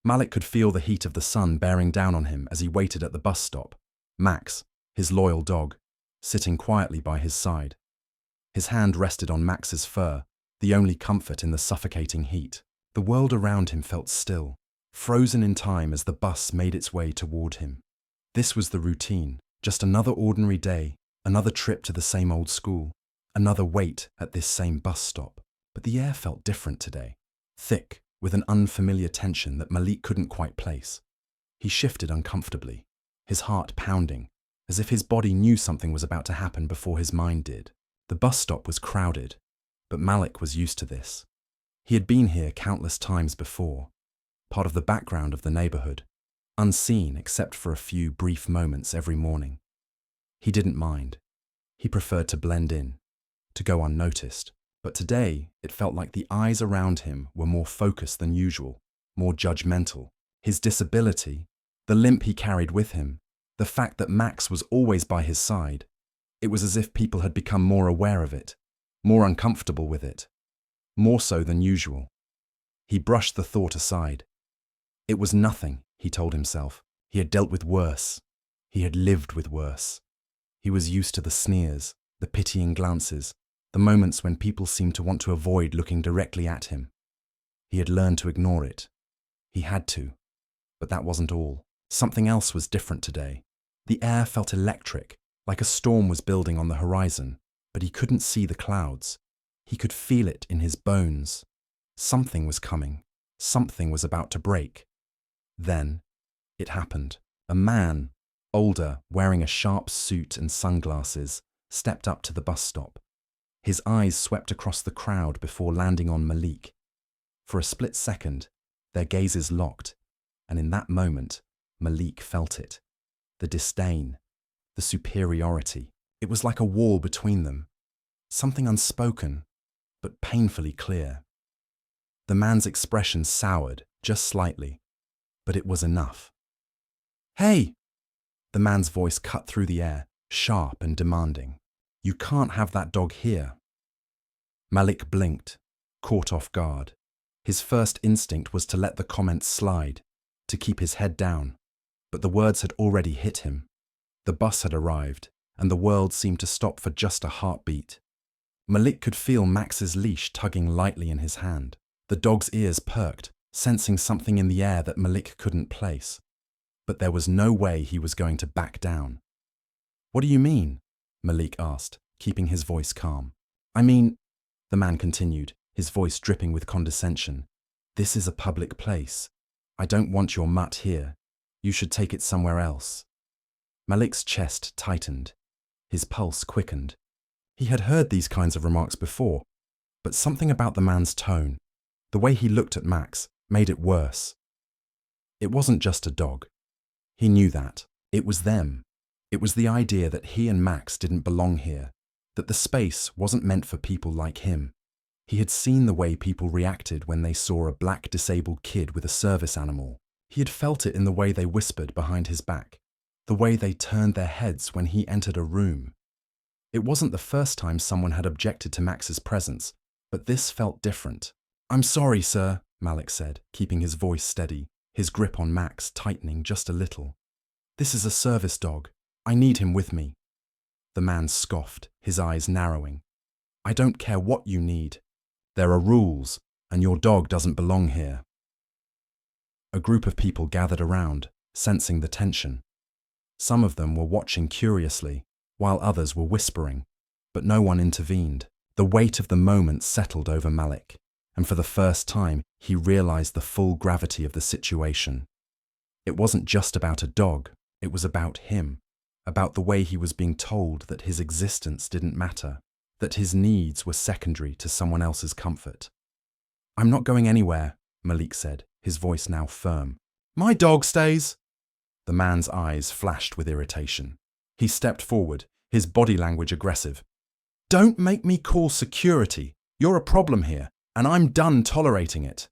Malik could feel the heat of the sun bearing down on him as he waited at the bus stop. Max, his loyal dog, sitting quietly by his side. His hand rested on Max's fur, the only comfort in the suffocating heat. The world around him felt still, frozen in time as the bus made its way toward him. This was the routine, just another ordinary day, another trip to the same old school, another wait at this same bus stop. But the air felt different today, thick, with an unfamiliar tension that Malik couldn't quite place. He shifted uncomfortably, his heart pounding, as if his body knew something was about to happen before his mind did. The bus stop was crowded, but Malik was used to this. He had been here countless times before, part of the background of the neighborhood, unseen except for a few brief moments every morning. He didn't mind. He preferred to blend in, to go unnoticed. But today, it felt like the eyes around him were more focused than usual, more judgmental. His disability, the limp he carried with him, the fact that Max was always by his side, it was as if people had become more aware of it, more uncomfortable with it, more so than usual. He brushed the thought aside. It was nothing, he told himself. He had dealt with worse. He had lived with worse. He was used to the sneers, the pitying glances, the moments when people seemed to want to avoid looking directly at him. He had learned to ignore it. He had to. But that wasn't all. Something else was different today. The air felt electric, like a storm was building on the horizon, but he couldn't see the clouds. He could feel it in his bones. Something was coming. Something was about to break. Then, it happened. A man, older, wearing a sharp suit and sunglasses, stepped up to the bus stop. His eyes swept across the crowd before landing on Malik. For a split second, their gazes locked, and in that moment, Malik felt it. The disdain, the superiority. It was like a wall between them. Something unspoken, but painfully clear. The man's expression soured, just slightly, but it was enough. "Hey!" The man's voice cut through the air, sharp and demanding. "You can't have that dog here." Malik blinked, caught off guard. His first instinct was to let the comment slide, to keep his head down, but the words had already hit him. The bus had arrived, and the world seemed to stop for just a heartbeat. Malik could feel Max's leash tugging lightly in his hand. The dog's ears perked, sensing something in the air that Malik couldn't place. But there was no way he was going to back down. "What do you mean?" Malik asked, keeping his voice calm. "I mean," the man continued, his voice dripping with condescension, "this is a public place. I don't want your mutt here. You should take it somewhere else." Malik's chest tightened. His pulse quickened. He had heard these kinds of remarks before, but something about the man's tone, the way he looked at Max, made it worse. It wasn't just a dog. He knew that. It was them. It was the idea that he and Max didn't belong here, that the space wasn't meant for people like him. He had seen the way people reacted when they saw a black disabled kid with a service animal. He had felt it in the way they whispered behind his back, the way they turned their heads when he entered a room. It wasn't the first time someone had objected to Max's presence, but this felt different. "I'm sorry, sir," Malik said, keeping his voice steady, his grip on Max tightening just a little. "This is a service dog. I need him with me." The man scoffed, his eyes narrowing. "I don't care what you need. There are rules, and your dog doesn't belong here." A group of people gathered around, sensing the tension. Some of them were watching curiously, while others were whispering, but no one intervened. The weight of the moment settled over Malik, and for the first time he realized the full gravity of the situation. It wasn't just about a dog, it was about him, about the way he was being told that his existence didn't matter, that his needs were secondary to someone else's comfort. "I'm not going anywhere," Malik said, his voice now firm. "My dog stays." The man's eyes flashed with irritation. He stepped forward, his body language aggressive. "Don't make me call security. You're a problem here, and I'm done tolerating it."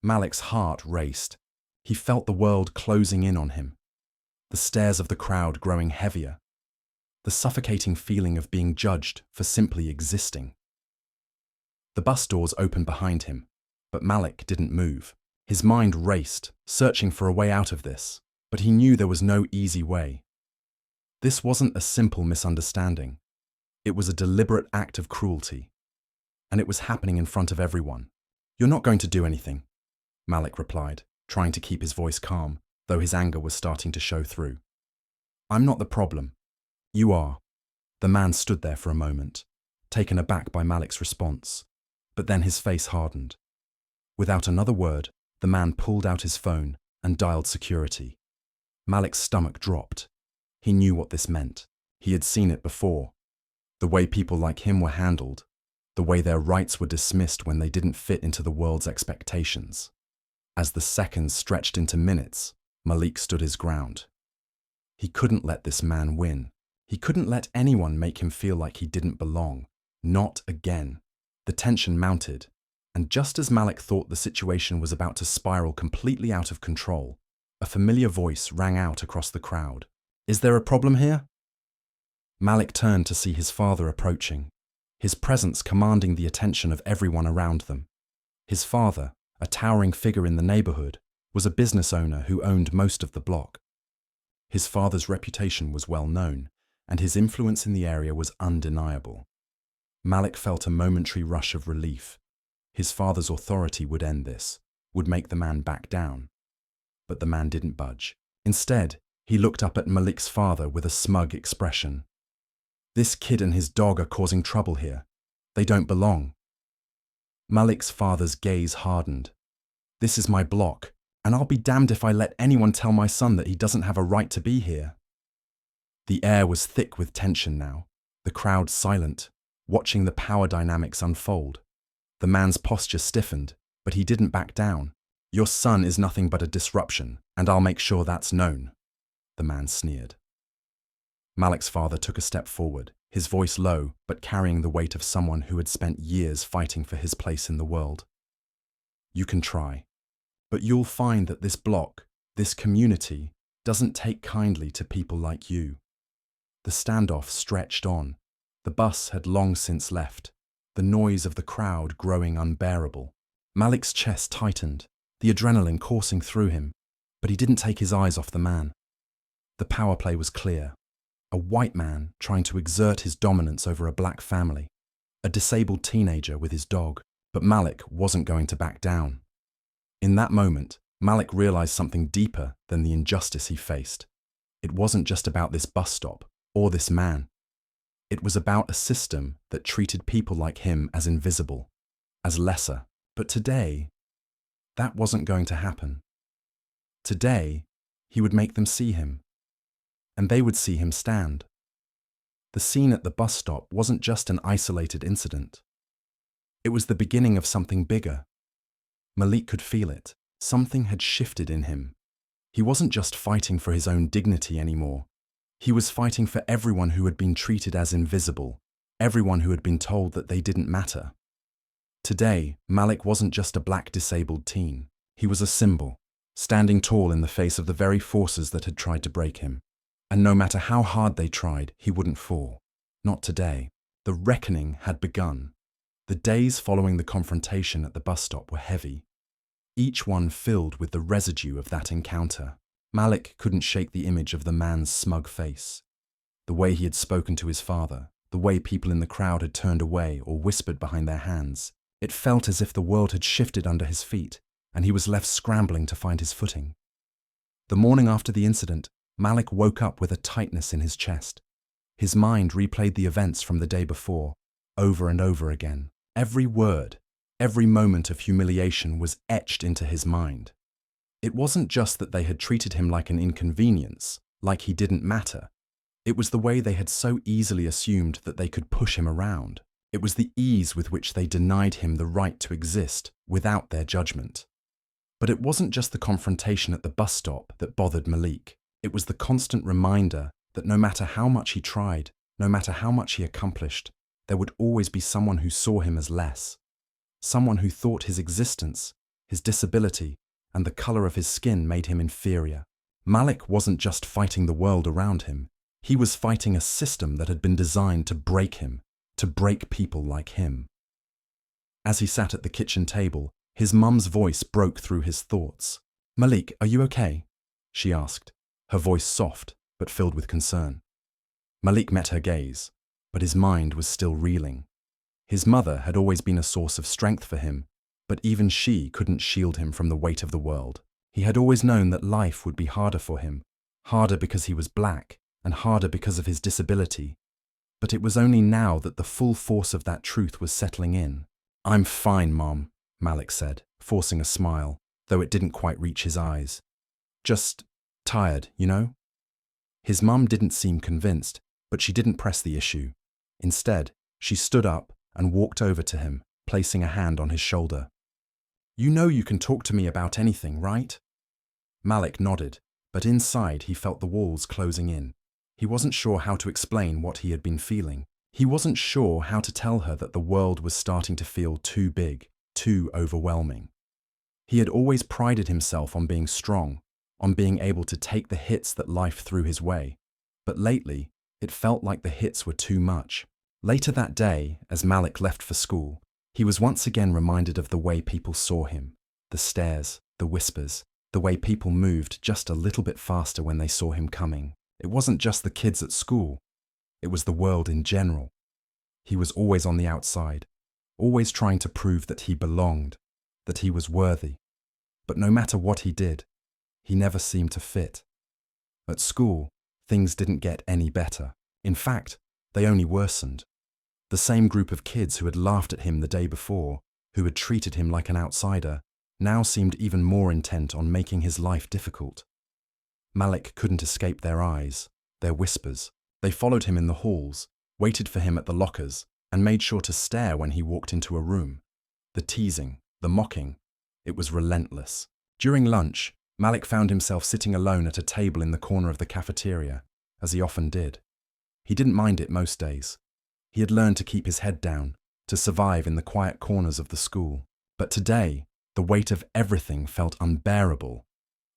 Malik's heart raced. He felt the world closing in on him, the stares of the crowd growing heavier, the suffocating feeling of being judged for simply existing. The bus doors opened behind him, but Malik didn't move. His mind raced, searching for a way out of this, but he knew there was no easy way. This wasn't a simple misunderstanding. It was a deliberate act of cruelty. And it was happening in front of everyone. "You're not going to do anything," Malik replied, trying to keep his voice calm, though his anger was starting to show through. "I'm not the problem. You are." The man stood there for a moment, taken aback by Malik's response, but then his face hardened. Without another word, the man pulled out his phone and dialed security. Malik's stomach dropped. He knew what this meant. He had seen it before. The way people like him were handled, the way their rights were dismissed when they didn't fit into the world's expectations. As the seconds stretched into minutes, Malik stood his ground. He couldn't let this man win. He couldn't let anyone make him feel like he didn't belong. Not again. The tension mounted, and just as Malik thought the situation was about to spiral completely out of control, a familiar voice rang out across the crowd. "Is there a problem here?" Malik turned to see his father approaching, his presence commanding the attention of everyone around them. His father, a towering figure in the neighborhood, was a business owner who owned most of the block. His father's reputation was well known, and his influence in the area was undeniable. Malik felt a momentary rush of relief. His father's authority would end this, would make the man back down. But the man didn't budge. Instead, he looked up at Malik's father with a smug expression. "This kid and his dog are causing trouble here. They don't belong." Malik's father's gaze hardened. "This is my block, and I'll be damned if I let anyone tell my son that he doesn't have a right to be here." The air was thick with tension now, the crowd silent, watching the power dynamics unfold. The man's posture stiffened, but he didn't back down. "Your son is nothing but a disruption, and I'll make sure that's known," the man sneered. Malik's father took a step forward, his voice low, but carrying the weight of someone who had spent years fighting for his place in the world. "You can try, but you'll find that this block, this community, doesn't take kindly to people like you." The standoff stretched on. The bus had long since left, the noise of the crowd growing unbearable. Malik's chest tightened, the adrenaline coursing through him, but he didn't take his eyes off the man. The power play was clear. A white man trying to exert his dominance over a black family, a disabled teenager with his dog, but Malik wasn't going to back down. In that moment, Malik realized something deeper than the injustice he faced. It wasn't just about this bus stop or this man. It was about a system that treated people like him as invisible, as lesser. But today, that wasn't going to happen. Today, he would make them see him, and they would see him stand. The scene at the bus stop wasn't just an isolated incident. It was the beginning of something bigger. Malik could feel it. Something had shifted in him. He wasn't just fighting for his own dignity anymore. He was fighting for everyone who had been treated as invisible, everyone who had been told that they didn't matter. Today, Malik wasn't just a black disabled teen. He was a symbol, standing tall in the face of the very forces that had tried to break him. And no matter how hard they tried, he wouldn't fall. Not today. The reckoning had begun. The days following the confrontation at the bus stop were heavy, each one filled with the residue of that encounter. Malik couldn't shake the image of the man's smug face, the way he had spoken to his father, the way people in the crowd had turned away or whispered behind their hands. It felt as if the world had shifted under his feet, and he was left scrambling to find his footing. The morning after the incident, Malik woke up with a tightness in his chest. His mind replayed the events from the day before, over and over again. Every word, every moment of humiliation was etched into his mind. It wasn't just that they had treated him like an inconvenience, like he didn't matter. It was the way they had so easily assumed that they could push him around. It was the ease with which they denied him the right to exist without their judgment. But it wasn't just the confrontation at the bus stop that bothered Malik. It was the constant reminder that no matter how much he tried, no matter how much he accomplished, there would always be someone who saw him as less. Someone who thought his existence, his disability, and the color of his skin made him inferior. Malik wasn't just fighting the world around him. He was fighting a system that had been designed to break him, to break people like him. As he sat at the kitchen table, His mum's voice broke through his thoughts. "Malik, are you okay?" she asked, her voice soft but filled with concern. Malik met her gaze, but his mind was still reeling. His mother had always been a source of strength for him, but even she couldn't shield him from the weight of the world. He had always known that life would be harder for him, harder because he was black, and harder because of his disability. But it was only now that the full force of that truth was settling in. "I'm fine, Mom," Malik said, forcing a smile, though it didn't quite reach his eyes. "Just tired, you know?" His mum didn't seem convinced, but she didn't press the issue. Instead, she stood up and walked over to him, placing a hand on his shoulder. "You know you can talk to me about anything, right?" Malik nodded, but inside he felt the walls closing in. He wasn't sure how to explain what he had been feeling. He wasn't sure how to tell her that the world was starting to feel too big, too overwhelming. He had always prided himself on being strong, on being able to take the hits that life threw his way. But lately, it felt like the hits were too much. Later that day, as Malik left for school, he was once again reminded of the way people saw him, the stares, the whispers, the way people moved just a little bit faster when they saw him coming. It wasn't just the kids at school. It was the world in general. He was always on the outside, always trying to prove that he belonged, that he was worthy. But no matter what he did, he never seemed to fit. At school, things didn't get any better. In fact, they only worsened. The same group of kids who had laughed at him the day before, who had treated him like an outsider, now seemed even more intent on making his life difficult. Malik couldn't escape their eyes, their whispers. They followed him in the halls, waited for him at the lockers, and made sure to stare when he walked into a room. The teasing, the mocking, it was relentless. During lunch, Malik found himself sitting alone at a table in the corner of the cafeteria, as he often did. He didn't mind it most days. He had learned to keep his head down, to survive in the quiet corners of the school. But today, the weight of everything felt unbearable.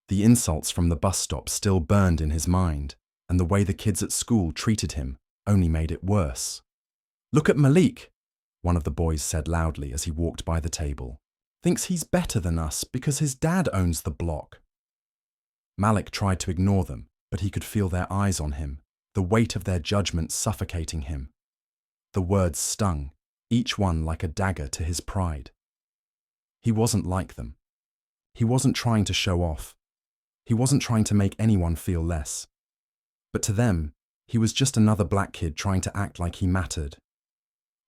The insults from the bus stop still burned in his mind, and the way the kids at school treated him only made it worse. "Look at Malik," one of the boys said loudly as he walked by the table. "Thinks he's better than us because his dad owns the block." Malik tried to ignore them, but he could feel their eyes on him, the weight of their judgment suffocating him. The words stung, each one like a dagger to his pride. He wasn't like them. He wasn't trying to show off. He wasn't trying to make anyone feel less. But to them, he was just another black kid trying to act like he mattered.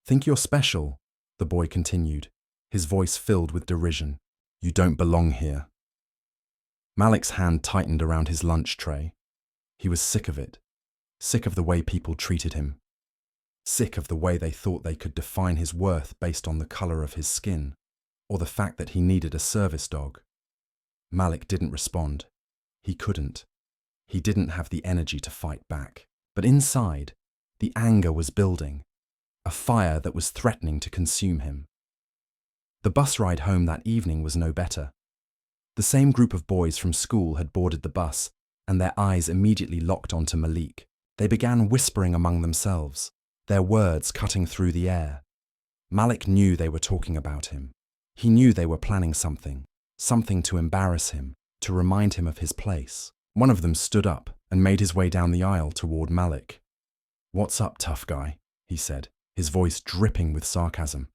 "Think you're special?" the boy continued, his voice filled with derision. "You don't belong here." Malik's hand tightened around his lunch tray. He was sick of it, sick of the way people treated him, sick of the way they thought they could define his worth based on the color of his skin, or the fact that he needed a service dog. Malik didn't respond. He couldn't. He didn't have the energy to fight back. But inside, the anger was building, a fire that was threatening to consume him. The bus ride home that evening was no better. The same group of boys from school had boarded the bus, and their eyes immediately locked onto Malik. They began whispering among themselves, their words cutting through the air. Malik knew they were talking about him. He knew they were planning something to embarrass him, to remind him of his place. One of them stood up and made his way down the aisle toward Malik. "What's up, tough guy?" he said, his voice dripping with sarcasm.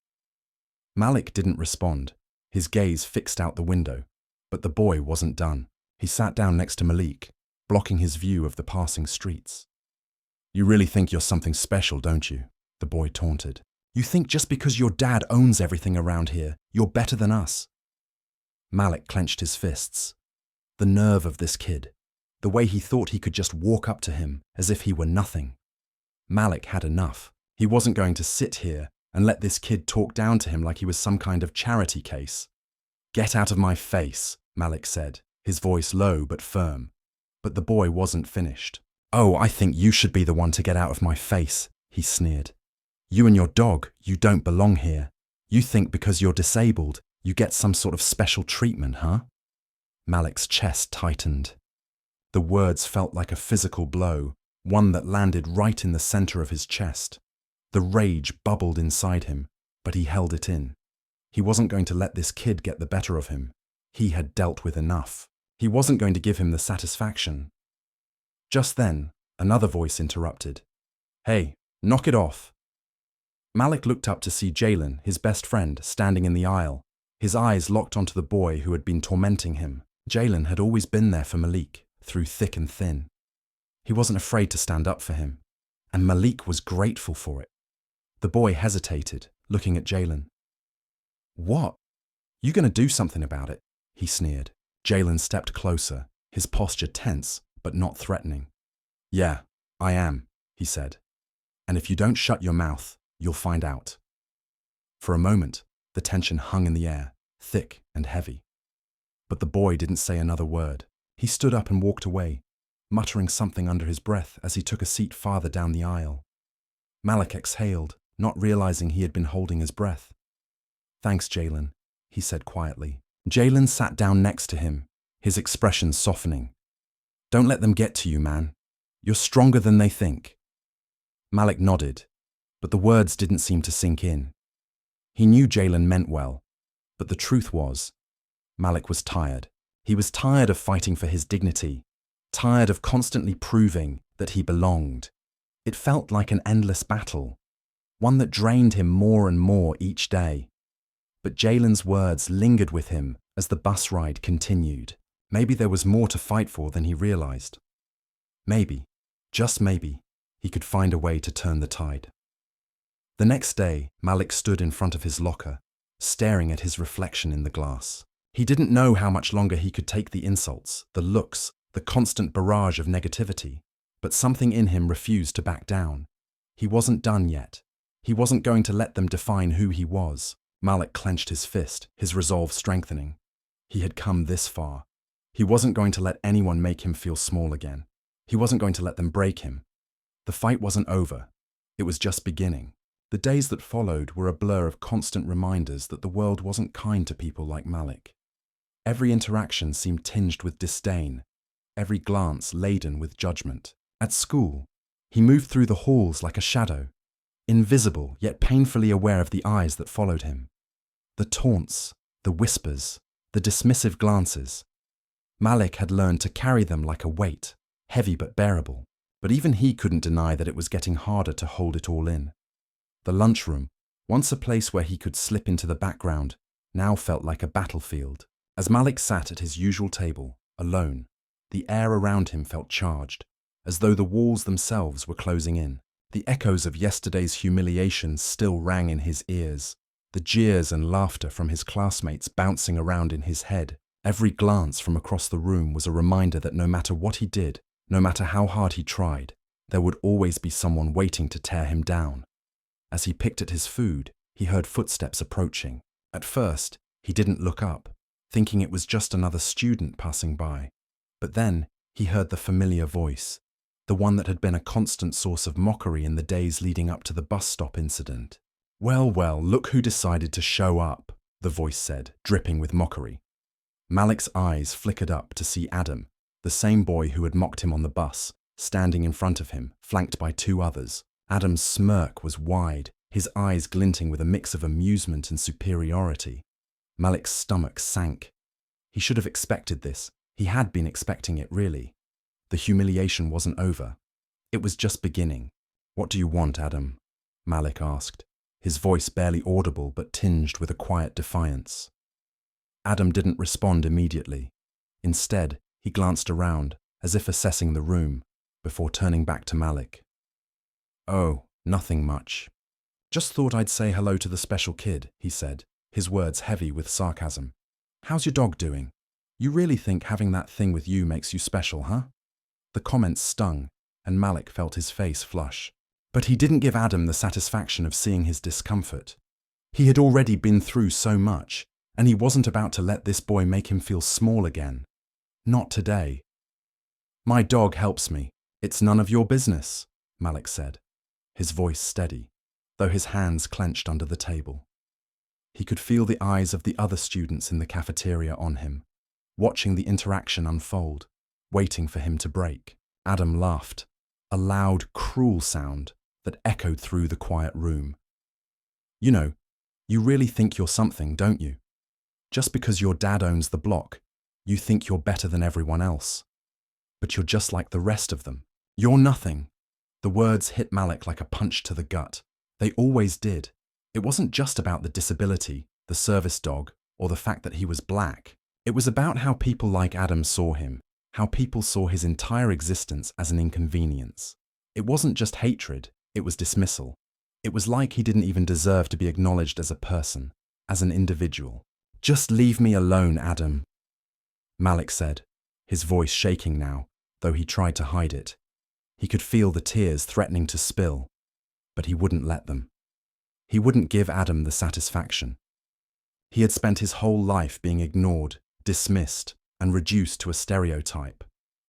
Malik didn't respond, his gaze fixed out the window, but the boy wasn't done. He sat down next to Malik, blocking his view of the passing streets. "You really think you're something special, don't you?" the boy taunted. "You think just because your dad owns everything around here, you're better than us?" Malik clenched his fists. The nerve of this kid, the way he thought he could just walk up to him as if he were nothing. Malik had enough. He wasn't going to sit here and let this kid talk down to him like he was some kind of charity case. "Get out of my face," Malik said, his voice low but firm. But the boy wasn't finished. "Oh, I think you should be the one to get out of my face," he sneered. "You and your dog, you don't belong here. You think because you're disabled, you get some sort of special treatment, huh?" Malik's chest tightened. The words felt like a physical blow, one that landed right in the center of his chest. The rage bubbled inside him, but he held it in. He wasn't going to let this kid get the better of him. He had dealt with enough. He wasn't going to give him the satisfaction. Just then, another voice interrupted. "Hey, knock it off." Malik looked up to see Jalen, his best friend, standing in the aisle, his eyes locked onto the boy who had been tormenting him. Jalen had always been there for Malik, through thick and thin. He wasn't afraid to stand up for him, and Malik was grateful for it. The boy hesitated, looking at Jalen. "What? You gonna do something about it?" he sneered. Jalen stepped closer, his posture tense, but not threatening. "Yeah, I am," he said. "And if you don't shut your mouth, you'll find out." For a moment, the tension hung in the air, thick and heavy. But the boy didn't say another word. He stood up and walked away, muttering something under his breath as he took a seat farther down the aisle. Malik exhaled, not realizing he had been holding his breath. "Thanks, Jalen," he said quietly. Jalen sat down next to him, his expression softening. "Don't let them get to you, man. You're stronger than they think." Malik nodded, but the words didn't seem to sink in. He knew Jalen meant well, but the truth was, Malik was tired. He was tired of fighting for his dignity, tired of constantly proving that he belonged. It felt like an endless battle, one that drained him more and more each day. But Jalen's words lingered with him as the bus ride continued. Maybe there was more to fight for than he realized. Maybe, just maybe, he could find a way to turn the tide. The next day, Malik stood in front of his locker, staring at his reflection in the glass. He didn't know how much longer he could take the insults, the looks, the constant barrage of negativity, but something in him refused to back down. He wasn't done yet. He wasn't going to let them define who he was. Malik clenched his fist, his resolve strengthening. He had come this far. He wasn't going to let anyone make him feel small again. He wasn't going to let them break him. The fight wasn't over. It was just beginning. The days that followed were a blur of constant reminders that the world wasn't kind to people like Malik. Every interaction seemed tinged with disdain, every glance laden with judgment. At school, he moved through the halls like a shadow, invisible yet painfully aware of the eyes that followed him. The taunts, the whispers, the dismissive glances. Malik had learned to carry them like a weight, heavy but bearable. But even he couldn't deny that it was getting harder to hold it all in. The lunchroom, once a place where he could slip into the background, now felt like a battlefield. As Malik sat at his usual table, alone, the air around him felt charged, as though the walls themselves were closing in. The echoes of yesterday's humiliation still rang in his ears, the jeers and laughter from his classmates bouncing around in his head. Every glance from across the room was a reminder that no matter what he did, no matter how hard he tried, there would always be someone waiting to tear him down. As he picked at his food, he heard footsteps approaching. At first, he didn't look up, thinking it was just another student passing by. But then, he heard the familiar voice, the one that had been a constant source of mockery in the days leading up to the bus stop incident. "Well, well, look who decided to show up," the voice said, dripping with mockery. Malik's eyes flickered up to see Adam, the same boy who had mocked him on the bus, standing in front of him, flanked by two others. Adam's smirk was wide, his eyes glinting with a mix of amusement and superiority. Malik's stomach sank. He should have expected this. He had been expecting it, really. The humiliation wasn't over. It was just beginning. "What do you want, Adam?" Malik asked, his voice barely audible but tinged with a quiet defiance. Adam didn't respond immediately. Instead, he glanced around, as if assessing the room, before turning back to Malik. "Oh, nothing much. Just thought I'd say hello to the special kid," he said, his words heavy with sarcasm. "How's your dog doing? You really think having that thing with you makes you special, huh?" The comment stung, and Malik felt his face flush. But he didn't give Adam the satisfaction of seeing his discomfort. He had already been through so much, and he wasn't about to let this boy make him feel small again. Not today. "My dog helps me. It's none of your business," Malik said, his voice steady, though his hands clenched under the table. He could feel the eyes of the other students in the cafeteria on him, watching the interaction unfold, waiting for him to break. Adam laughed, a loud, cruel sound that echoed through the quiet room. You You really think you're something, don't you? Just because your dad owns the block, you think you're better than everyone else. But you're just like the rest of them. You're nothing. The words hit Malik like a punch to the gut. They always did. It wasn't just about the disability, the service dog, or the fact that he was black. It was about how people like Adam saw him, how people saw his entire existence as an inconvenience. It wasn't just hatred, it was dismissal. It was like he didn't even deserve to be acknowledged as a person, as an individual. "Just leave me alone, Adam," Malik said, his voice shaking now, though he tried to hide it. He could feel the tears threatening to spill, but he wouldn't let them. He wouldn't give Adam the satisfaction. He had spent his whole life being ignored, dismissed, and reduced to a stereotype.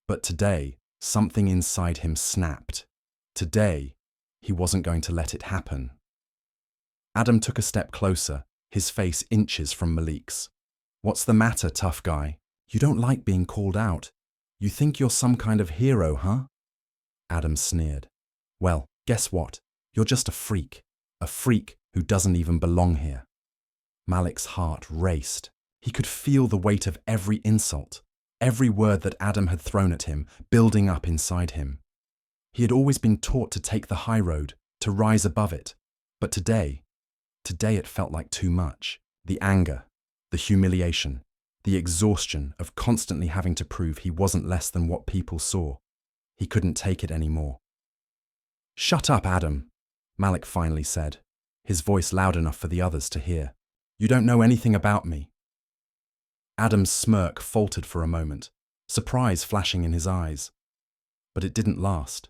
But today, something inside him snapped. Today, he wasn't going to let it happen. Adam took a step closer, his face inches from Malik's. "What's the matter, tough guy? You don't like being called out. You think you're some kind of hero, huh?" Adam sneered. "Well, guess what? You're just a freak who doesn't even belong here." Malik's heart raced. He could feel the weight of every insult, every word that Adam had thrown at him, building up inside him. He had always been taught to take the high road, to rise above it. But today it felt like too much. The anger, the humiliation, the exhaustion of constantly having to prove he wasn't less than what people saw. He couldn't take it anymore. "Shut up, Adam," Malik finally said, his voice loud enough for the others to hear. "You don't know anything about me." Adam's smirk faltered for a moment, surprise flashing in his eyes. But it didn't last.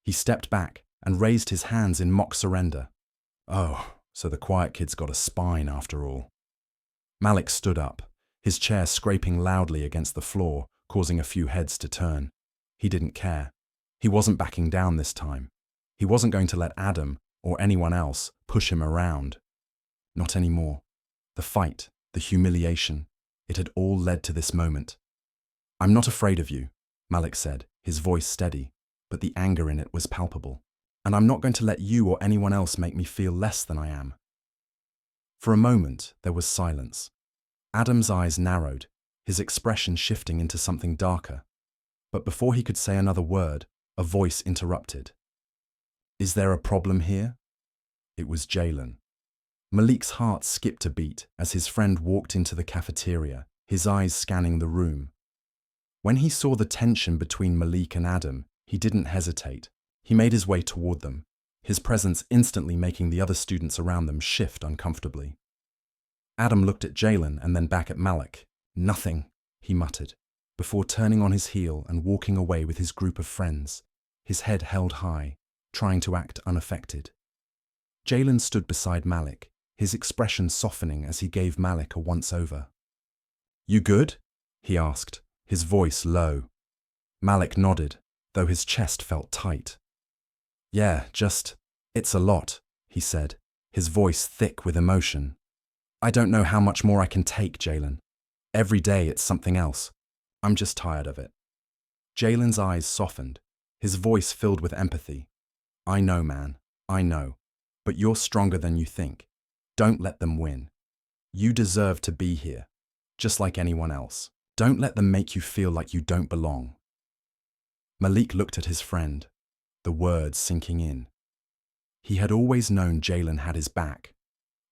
He stepped back and raised his hands in mock surrender. "Oh, so the quiet kid's got a spine after all." Malik stood up, his chair scraping loudly against the floor, causing a few heads to turn. He didn't care. He wasn't backing down this time. He wasn't going to let Adam, or anyone else, push him around. Not anymore. The fight, the humiliation, it had all led to this moment. "I'm not afraid of you," Malik said, his voice steady, but the anger in it was palpable. "And I'm not going to let you or anyone else make me feel less than I am." For a moment, there was silence. Adam's eyes narrowed, his expression shifting into something darker. But before he could say another word, a voice interrupted. "Is there a problem here?" It was Jalen. Malik's heart skipped a beat as his friend walked into the cafeteria, his eyes scanning the room. When he saw the tension between Malik and Adam, he didn't hesitate. He made his way toward them, his presence instantly making the other students around them shift uncomfortably. Adam looked at Jalen and then back at Malik. "Nothing," he muttered, before turning on his heel and walking away with his group of friends, his head held high, trying to act unaffected. Jalen stood beside Malik, his expression softening as he gave Malik a once-over. "You good?" he asked, his voice low. Malik nodded, though his chest felt tight. "Yeah, it's a lot," he said, his voice thick with emotion. "I don't know how much more I can take, Jalen. Every day it's something else. I'm just tired of it." Jalen's eyes softened, his voice filled with empathy. "I know, man, I know. But you're stronger than you think. Don't let them win. You deserve to be here, just like anyone else. Don't let them make you feel like you don't belong." Malik looked at his friend, the words sinking in. He had always known Jalen had his back,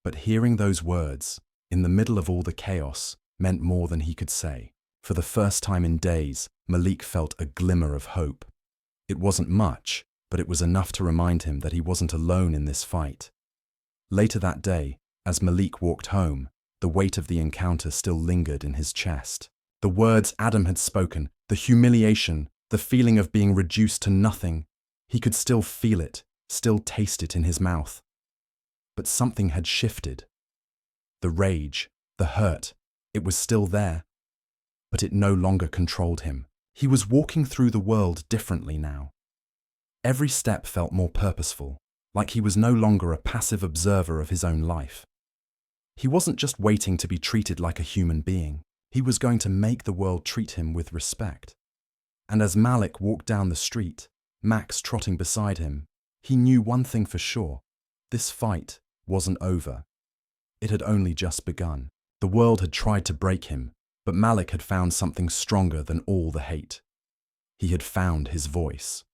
but hearing those words, in the middle of all the chaos, meant more than he could say. For the first time in days, Malik felt a glimmer of hope. It wasn't much, but it was enough to remind him that he wasn't alone in this fight. Later that day, as Malik walked home, the weight of the encounter still lingered in his chest. The words Adam had spoken, the humiliation, the feeling of being reduced to nothing, he could still feel it, still taste it in his mouth. But something had shifted. The rage, the hurt, it was still there, but it no longer controlled him. He was walking through the world differently now. Every step felt more purposeful, like he was no longer a passive observer of his own life. He wasn't just waiting to be treated like a human being. He was going to make the world treat him with respect. And as Malik walked down the street, Max trotting beside him, he knew one thing for sure. This fight wasn't over. It had only just begun. The world had tried to break him, but Malik had found something stronger than all the hate. He had found his voice.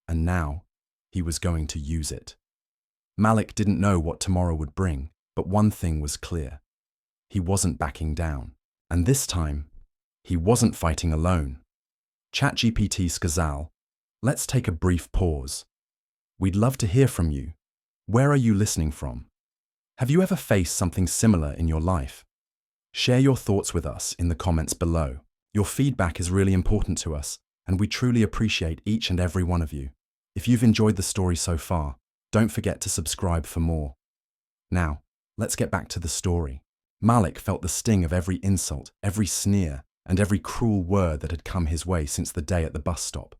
And now, he was going to use it. Malik didn't know what tomorrow would bring, but one thing was clear. He wasn't backing down. And this time, he wasn't fighting alone. ChatGPT Skazal, let's take a brief pause. We'd love to hear from you. Where are you listening from? Have you ever faced something similar in your life? Share your thoughts with us in the comments below. Your feedback is really important to us, and we truly appreciate each and every one of you. If you've enjoyed the story so far, don't forget to subscribe for more. Now, let's get back to the story. Malik felt the sting of every insult, every sneer, and every cruel word that had come his way since the day at the bus stop.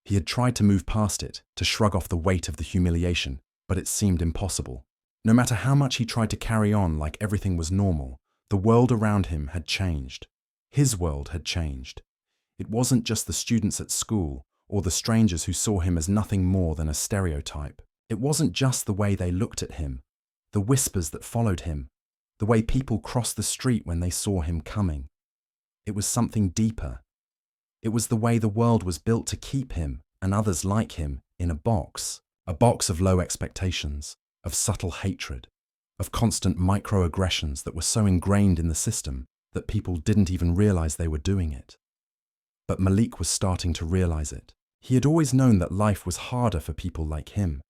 He had tried to move past it, to shrug off the weight of the humiliation, but it seemed impossible. No matter how much he tried to carry on like everything was normal, the world around him had changed. His world had changed. It wasn't just the students at school or the strangers who saw him as nothing more than a stereotype. It wasn't just the way they looked at him, the whispers that followed him, the way people crossed the street when they saw him coming. It was something deeper. It was the way the world was built to keep him and others like him in a box of low expectations, of subtle hatred, of constant microaggressions that were so ingrained in the system that people didn't even realize they were doing it. But Malik was starting to realize it. He had always known that life was harder for people like him.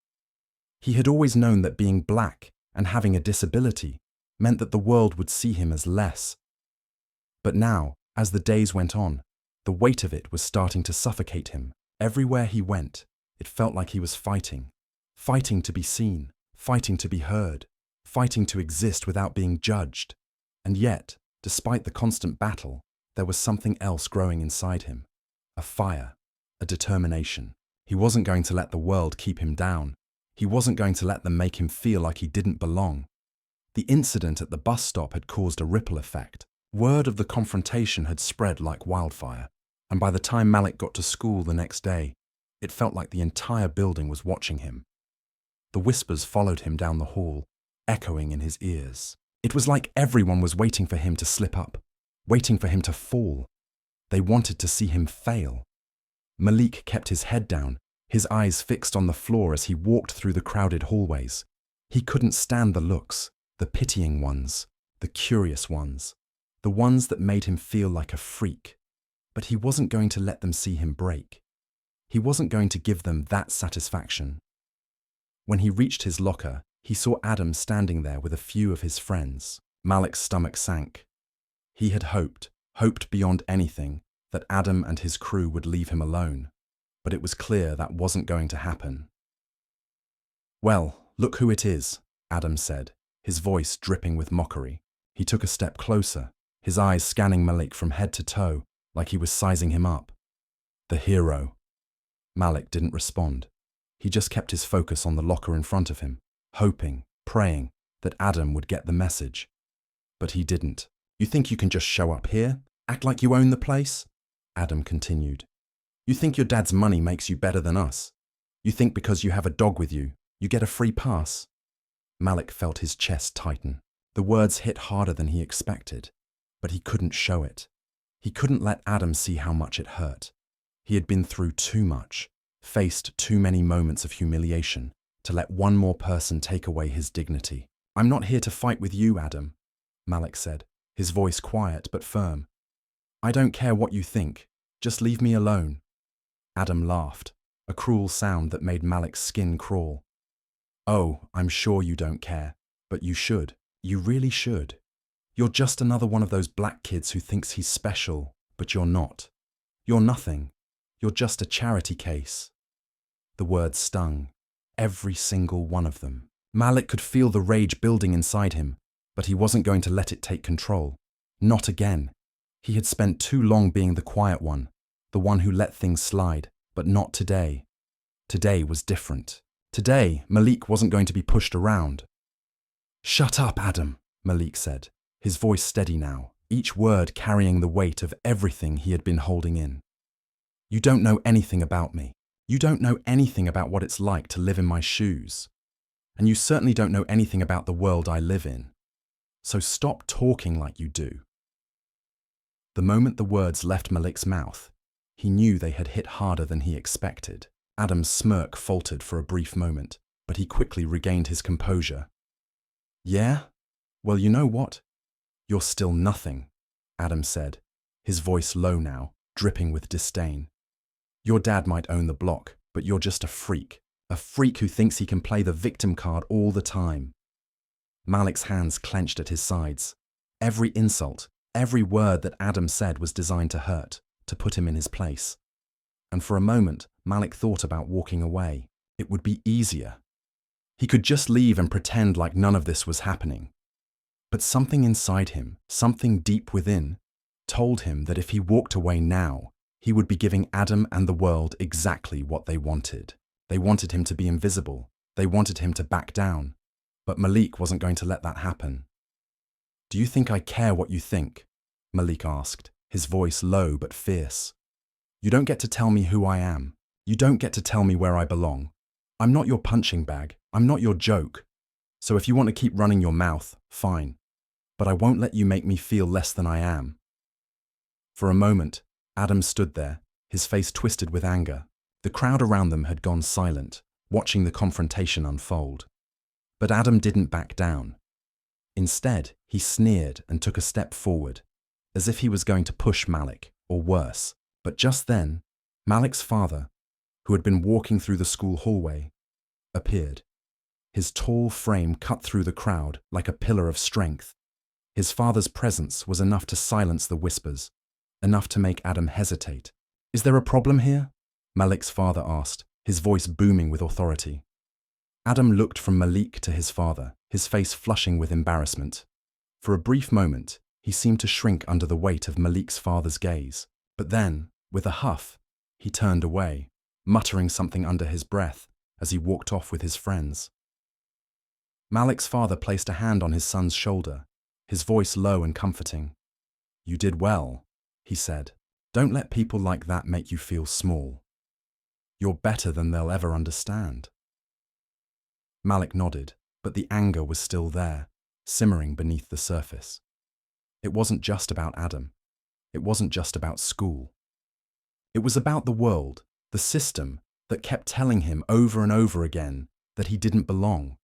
He had always known that being black and having a disability meant that the world would see him as less. But now, as the days went on, the weight of it was starting to suffocate him. Everywhere he went, it felt like he was fighting to be seen, fighting to be heard, fighting to exist without being judged. And yet, despite the constant battle, there was something else growing inside him. A fire, a determination. He wasn't going to let the world keep him down. He wasn't going to let them make him feel like he didn't belong. The incident at the bus stop had caused a ripple effect. Word of the confrontation had spread like wildfire, and by the time Malik got to school the next day, it felt like the entire building was watching him. The whispers followed him down the hall, echoing in his ears. It was like everyone was waiting for him to slip up, waiting for him to fall. They wanted to see him fail. Malik kept his head down, his eyes fixed on the floor as he walked through the crowded hallways. He couldn't stand the looks, the pitying ones, the curious ones, the ones that made him feel like a freak. But he wasn't going to let them see him break. He wasn't going to give them that satisfaction. When he reached his locker, he saw Adam standing there with a few of his friends. Malik's stomach sank. He had hoped beyond anything, that Adam and his crew would leave him alone. But it was clear that wasn't going to happen. "Well, look who it is," Adam said, his voice dripping with mockery. He took a step closer, his eyes scanning Malik from head to toe, like he was sizing him up. The hero. Malik didn't respond. He just kept his focus on the locker in front of him, hoping, praying, that Adam would get the message. But he didn't. "You think you can just show up here? Act like you own the place?" Adam continued. "You think your dad's money makes you better than us? You think because you have a dog with you, you get a free pass?" Malik felt his chest tighten. The words hit harder than he expected, but he couldn't show it. He couldn't let Adam see how much it hurt. He had been through too much, faced too many moments of humiliation, to let one more person take away his dignity. "I'm not here to fight with you, Adam," Malik said, his voice quiet but firm. "I don't care what you think. Just leave me alone." Adam laughed, a cruel sound that made Malik's skin crawl. "Oh, I'm sure you don't care, but you should. You really should. You're just another one of those black kids who thinks he's special, but you're not. You're nothing. You're just a charity case." The words stung, every single one of them. Malik could feel the rage building inside him, but he wasn't going to let it take control. Not again. He had spent too long being the quiet one, the one who let things slide, but not today. Today was different. Today, Malik wasn't going to be pushed around. "Shut up, Adam," Malik said, his voice steady now, each word carrying the weight of everything he had been holding in. "You don't know anything about me. You don't know anything about what it's like to live in my shoes. And you certainly don't know anything about the world I live in. So stop talking like you do. The moment the words left Malik's mouth, he knew they had hit harder than he expected. Adam's smirk faltered for a brief moment, but he quickly regained his composure. Yeah? Well, you know what? You're still nothing, Adam said, his voice low now, dripping with disdain. Your dad might own the block, but you're just a freak who thinks he can play the victim card all the time. Malik's hands clenched at his sides. Every insult, every word that Adam said was designed to hurt, to put him in his place. And for a moment, Malik thought about walking away. It would be easier. He could just leave and pretend like none of this was happening. But something inside him, something deep within, told him that if he walked away now, he would be giving Adam and the world exactly what they wanted. They wanted him to be invisible. They wanted him to back down. But Malik wasn't going to let that happen. Do you think I care what you think? Malik asked, his voice low but fierce. You don't get to tell me who I am. You don't get to tell me where I belong. I'm not your punching bag. I'm not your joke. So if you want to keep running your mouth, fine. But I won't let you make me feel less than I am. For a moment, Adam stood there, his face twisted with anger. The crowd around them had gone silent, watching the confrontation unfold. But Adam didn't back down. Instead, he sneered and took a step forward, as if he was going to push Malik, or worse. But just then, Malik's father, who had been walking through the school hallway, appeared. His tall frame cut through the crowd like a pillar of strength. His father's presence was enough to silence the whispers, enough to make Adam hesitate. Is there a problem here? Malik's father asked, his voice booming with authority. Adam looked from Malik to his father, his face flushing with embarrassment. For a brief moment, he seemed to shrink under the weight of Malik's father's gaze. But then, with a huff, he turned away, muttering something under his breath as he walked off with his friends. Malik's father placed a hand on his son's shoulder, his voice low and comforting. You did well, he said. Don't let people like that make you feel small. You're better than they'll ever understand. Malik nodded, but the anger was still there, simmering beneath the surface. It wasn't just about Adam. It wasn't just about school. It was about the world, the system that kept telling him over and over again that he didn't belong.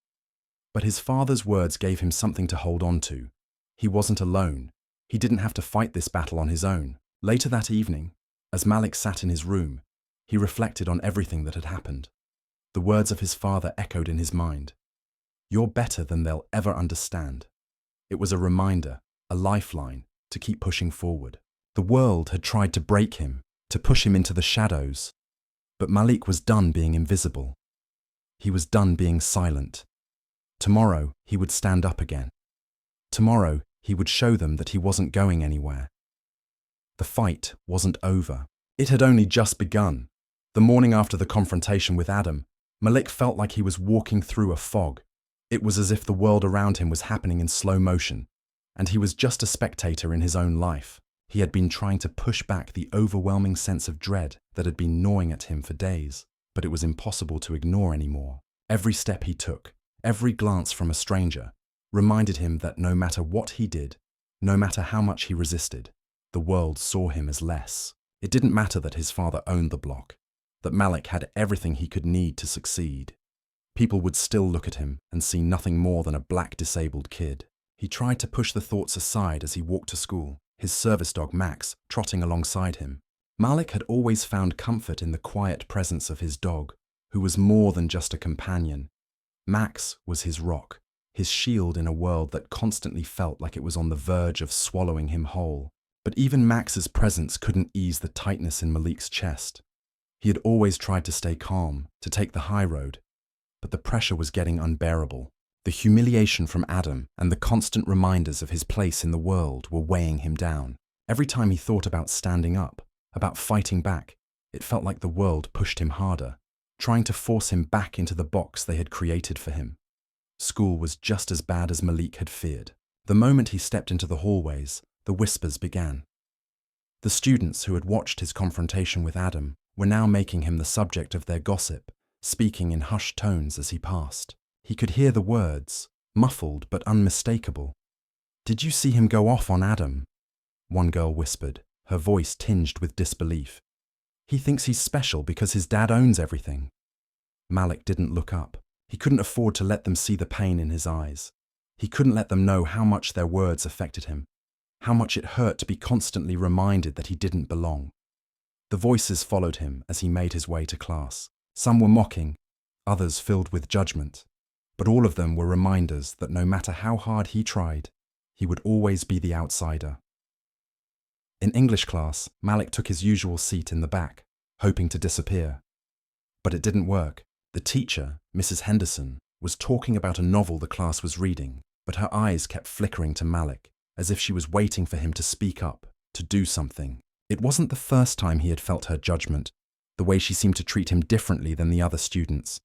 But his father's words gave him something to hold on to. He wasn't alone. He didn't have to fight this battle on his own. Later that evening, as Malik sat in his room, he reflected on everything that had happened. The words of his father echoed in his mind. You're better than they'll ever understand. It was a reminder, a lifeline, to keep pushing forward. The world had tried to break him, to push him into the shadows. But Malik was done being invisible. He was done being silent. Tomorrow, he would stand up again. Tomorrow, he would show them that he wasn't going anywhere. The fight wasn't over. It had only just begun. The morning after the confrontation with Adam, Malik felt like he was walking through a fog. It was as if the world around him was happening in slow motion, and he was just a spectator in his own life. He had been trying to push back the overwhelming sense of dread that had been gnawing at him for days, but it was impossible to ignore anymore. Every step he took, every glance from a stranger, reminded him that no matter what he did, no matter how much he resisted, the world saw him as less. It didn't matter that his father owned the block, that Malik had everything he could need to succeed. People would still look at him and see nothing more than a black disabled kid. He tried to push the thoughts aside as he walked to school, his service dog Max trotting alongside him. Malik had always found comfort in the quiet presence of his dog, who was more than just a companion. Max was his rock, his shield in a world that constantly felt like it was on the verge of swallowing him whole. But even Max's presence couldn't ease the tightness in Malik's chest. He had always tried to stay calm, to take the high road, but the pressure was getting unbearable. The humiliation from Adam and the constant reminders of his place in the world were weighing him down. Every time he thought about standing up, about fighting back, it felt like the world pushed him harder, trying to force him back into the box they had created for him. School was just as bad as Malik had feared. The moment he stepped into the hallways, the whispers began. The students who had watched his confrontation with Adam were now making him the subject of their gossip, speaking in hushed tones as he passed. He could hear the words, muffled but unmistakable. "Did you see him go off on Adam?" one girl whispered, her voice tinged with disbelief. "He thinks he's special because his dad owns everything." Malik didn't look up. He couldn't afford to let them see the pain in his eyes. He couldn't let them know how much their words affected him, how much it hurt to be constantly reminded that he didn't belong. The voices followed him as he made his way to class. Some were mocking, others filled with judgment, but all of them were reminders that no matter how hard he tried, he would always be the outsider. In English class, Malik took his usual seat in the back, hoping to disappear. But it didn't work. The teacher, Mrs. Henderson, was talking about a novel the class was reading, but her eyes kept flickering to Malik, as if she was waiting for him to speak up, to do something. It wasn't the first time he had felt her judgment, the way she seemed to treat him differently than the other students.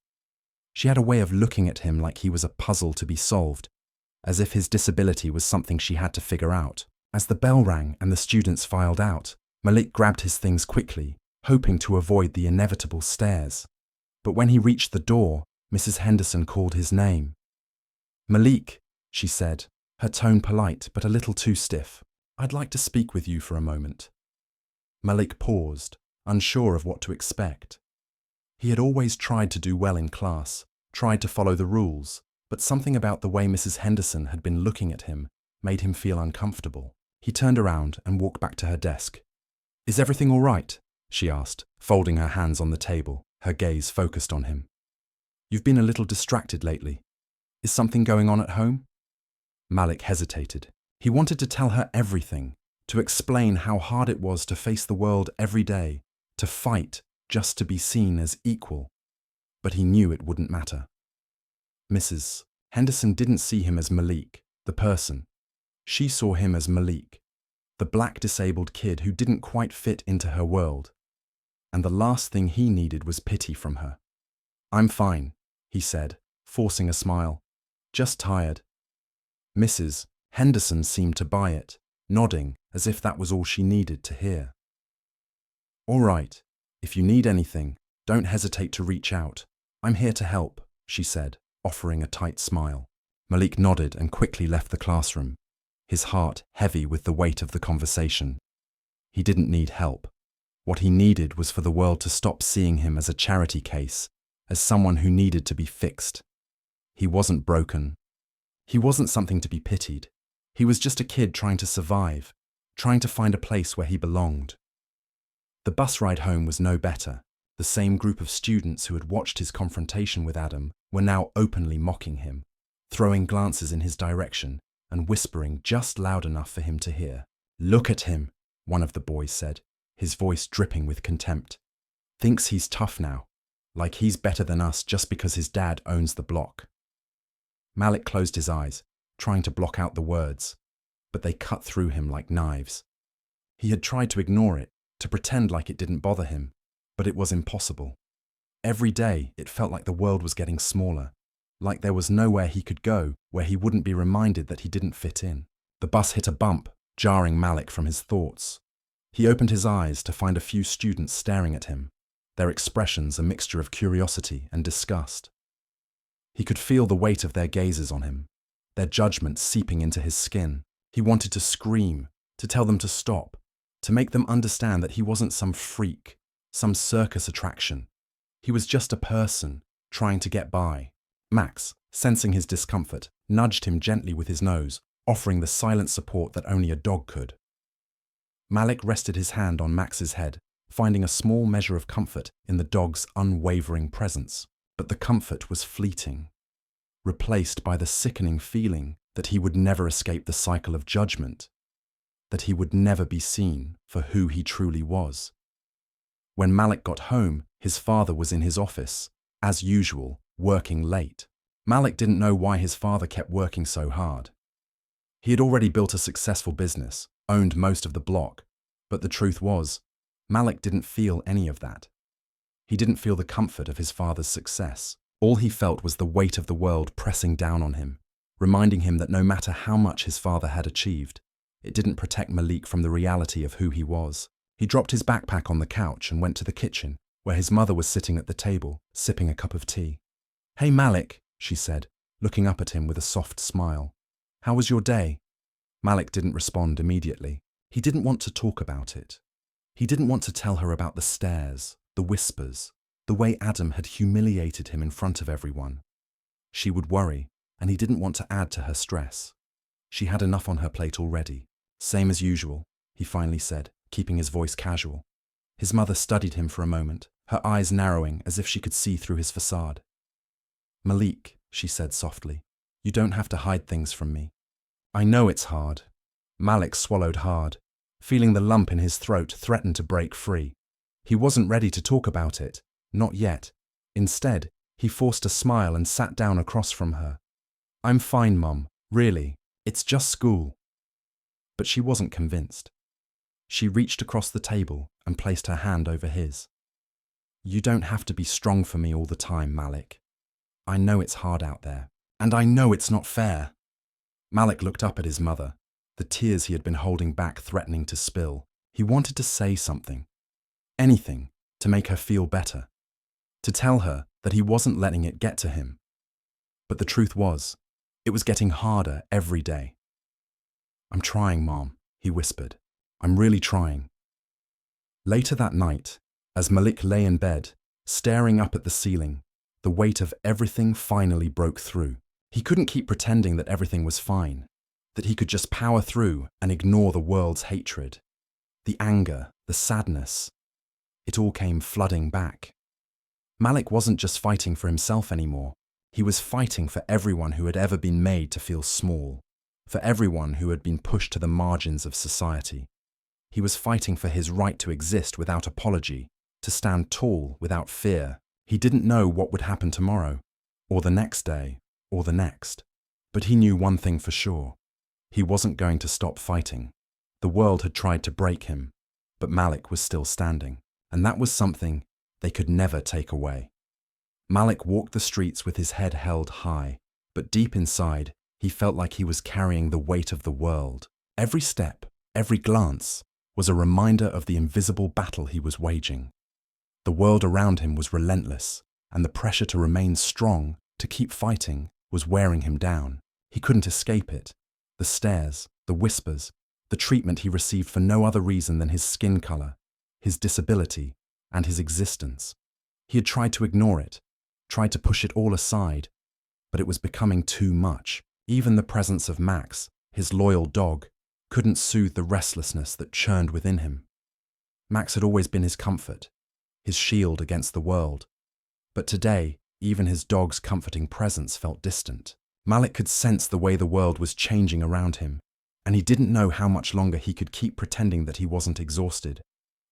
She had a way of looking at him like he was a puzzle to be solved, as if his disability was something she had to figure out. As the bell rang and the students filed out, Malik grabbed his things quickly, hoping to avoid the inevitable stares. But when he reached the door, Mrs. Henderson called his name. "Malik," she said, her tone polite but a little too stiff. "I'd like to speak with you for a moment." Malik paused, unsure of what to expect. He had always tried to do well in class, tried to follow the rules, but something about the way Mrs. Henderson had been looking at him made him feel uncomfortable. He turned around and walked back to her desk. "Is everything all right?" she asked, folding her hands on the table, her gaze focused on him. "You've been a little distracted lately. Is something going on at home?" Malik hesitated. He wanted to tell her everything, to explain how hard it was to face the world every day, to fight just to be seen as equal. But he knew it wouldn't matter. Mrs. Henderson didn't see him as Malik, the person. She saw him as Malik, the black disabled kid who didn't quite fit into her world. And the last thing he needed was pity from her. "I'm fine," he said, forcing a smile. "Just tired." Mrs. Henderson seemed to buy it, nodding as if that was all she needed to hear. "All right, if you need anything, don't hesitate to reach out. I'm here to help," she said, offering a tight smile. Malik nodded and quickly left the classroom, his heart heavy with the weight of the conversation. He didn't need help. What he needed was for the world to stop seeing him as a charity case, as someone who needed to be fixed. He wasn't broken. He wasn't something to be pitied. He was just a kid trying to survive, trying to find a place where he belonged. The bus ride home was no better. The same group of students who had watched his confrontation with Adam were now openly mocking him, throwing glances in his direction and whispering just loud enough for him to hear. "Look at him," one of the boys said, his voice dripping with contempt. "Thinks he's tough now, like he's better than us just because his dad owns the block." Malik closed his eyes, trying to block out the words, but they cut through him like knives. He had tried to ignore it, to pretend like it didn't bother him, but it was impossible. Every day it felt like the world was getting smaller, like there was nowhere he could go where he wouldn't be reminded that he didn't fit in. The bus hit a bump, jarring Malik from his thoughts. He opened his eyes to find a few students staring at him, their expressions a mixture of curiosity and disgust. He could feel the weight of their gazes on him, their judgment seeping into his skin. He wanted to scream, to tell them to stop, to make them understand that he wasn't some freak, some circus attraction. He was just a person, trying to get by. Max, sensing his discomfort, nudged him gently with his nose, offering the silent support that only a dog could. Malik rested his hand on Max's head, finding a small measure of comfort in the dog's unwavering presence. But the comfort was fleeting, replaced by the sickening feeling that he would never escape the cycle of judgment, that he would never be seen for who he truly was. When Malik got home, his father was in his office, as usual, working late. Malik didn't know why his father kept working so hard. He had already built a successful business, owned most of the block, but the truth was, Malik didn't feel any of that. He didn't feel the comfort of his father's success. All he felt was the weight of the world pressing down on him, reminding him that no matter how much his father had achieved, it didn't protect Malik from the reality of who he was. He dropped his backpack on the couch and went to the kitchen, where his mother was sitting at the table, sipping a cup of tea. "Hey Malik," she said, looking up at him with a soft smile. "How was your day?" Malik didn't respond immediately. He didn't want to talk about it. He didn't want to tell her about the stares, the whispers, the way Adam had humiliated him in front of everyone. She would worry, and he didn't want to add to her stress. She had enough on her plate already. Same as usual, he finally said, keeping his voice casual. His mother studied him for a moment, her eyes narrowing as if she could see through his facade. Malik, she said softly, you don't have to hide things from me. I know it's hard. Malik swallowed hard, feeling the lump in his throat threaten to break free. He wasn't ready to talk about it, not yet. Instead, he forced a smile and sat down across from her. I'm fine, Mum, really, it's just school. But she wasn't convinced. She reached across the table and placed her hand over his. You don't have to be strong for me all the time, Malik. I know it's hard out there, and I know it's not fair. Malik looked up at his mother, the tears he had been holding back threatening to spill. He wanted to say something, anything, to make her feel better, to tell her that he wasn't letting it get to him. But the truth was, it was getting harder every day. I'm trying, Mom, he whispered. I'm really trying. Later that night, as Malik lay in bed, staring up at the ceiling, the weight of everything finally broke through. He couldn't keep pretending that everything was fine, that he could just power through and ignore the world's hatred. The anger, the sadness, it all came flooding back. Malik wasn't just fighting for himself anymore. He was fighting for everyone who had ever been made to feel small, for everyone who had been pushed to the margins of society. He was fighting for his right to exist without apology, to stand tall without fear. He didn't know what would happen tomorrow, or the next day, or the next. But he knew one thing for sure. He wasn't going to stop fighting. The world had tried to break him, but Malik was still standing, and that was something they could never take away. Malik walked the streets with his head held high, but deep inside, he felt like he was carrying the weight of the world. Every step, every glance, was a reminder of the invisible battle he was waging. The world around him was relentless, and the pressure to remain strong, to keep fighting, was wearing him down. He couldn't escape it. The stares, the whispers, the treatment he received for no other reason than his skin color, his disability, and his existence. He had tried to ignore it, tried to push it all aside, but it was becoming too much. Even the presence of Max, his loyal dog, couldn't soothe the restlessness that churned within him. Max had always been his comfort, his shield against the world. But today, even his dog's comforting presence felt distant. Malik could sense the way the world was changing around him, and he didn't know how much longer he could keep pretending that he wasn't exhausted,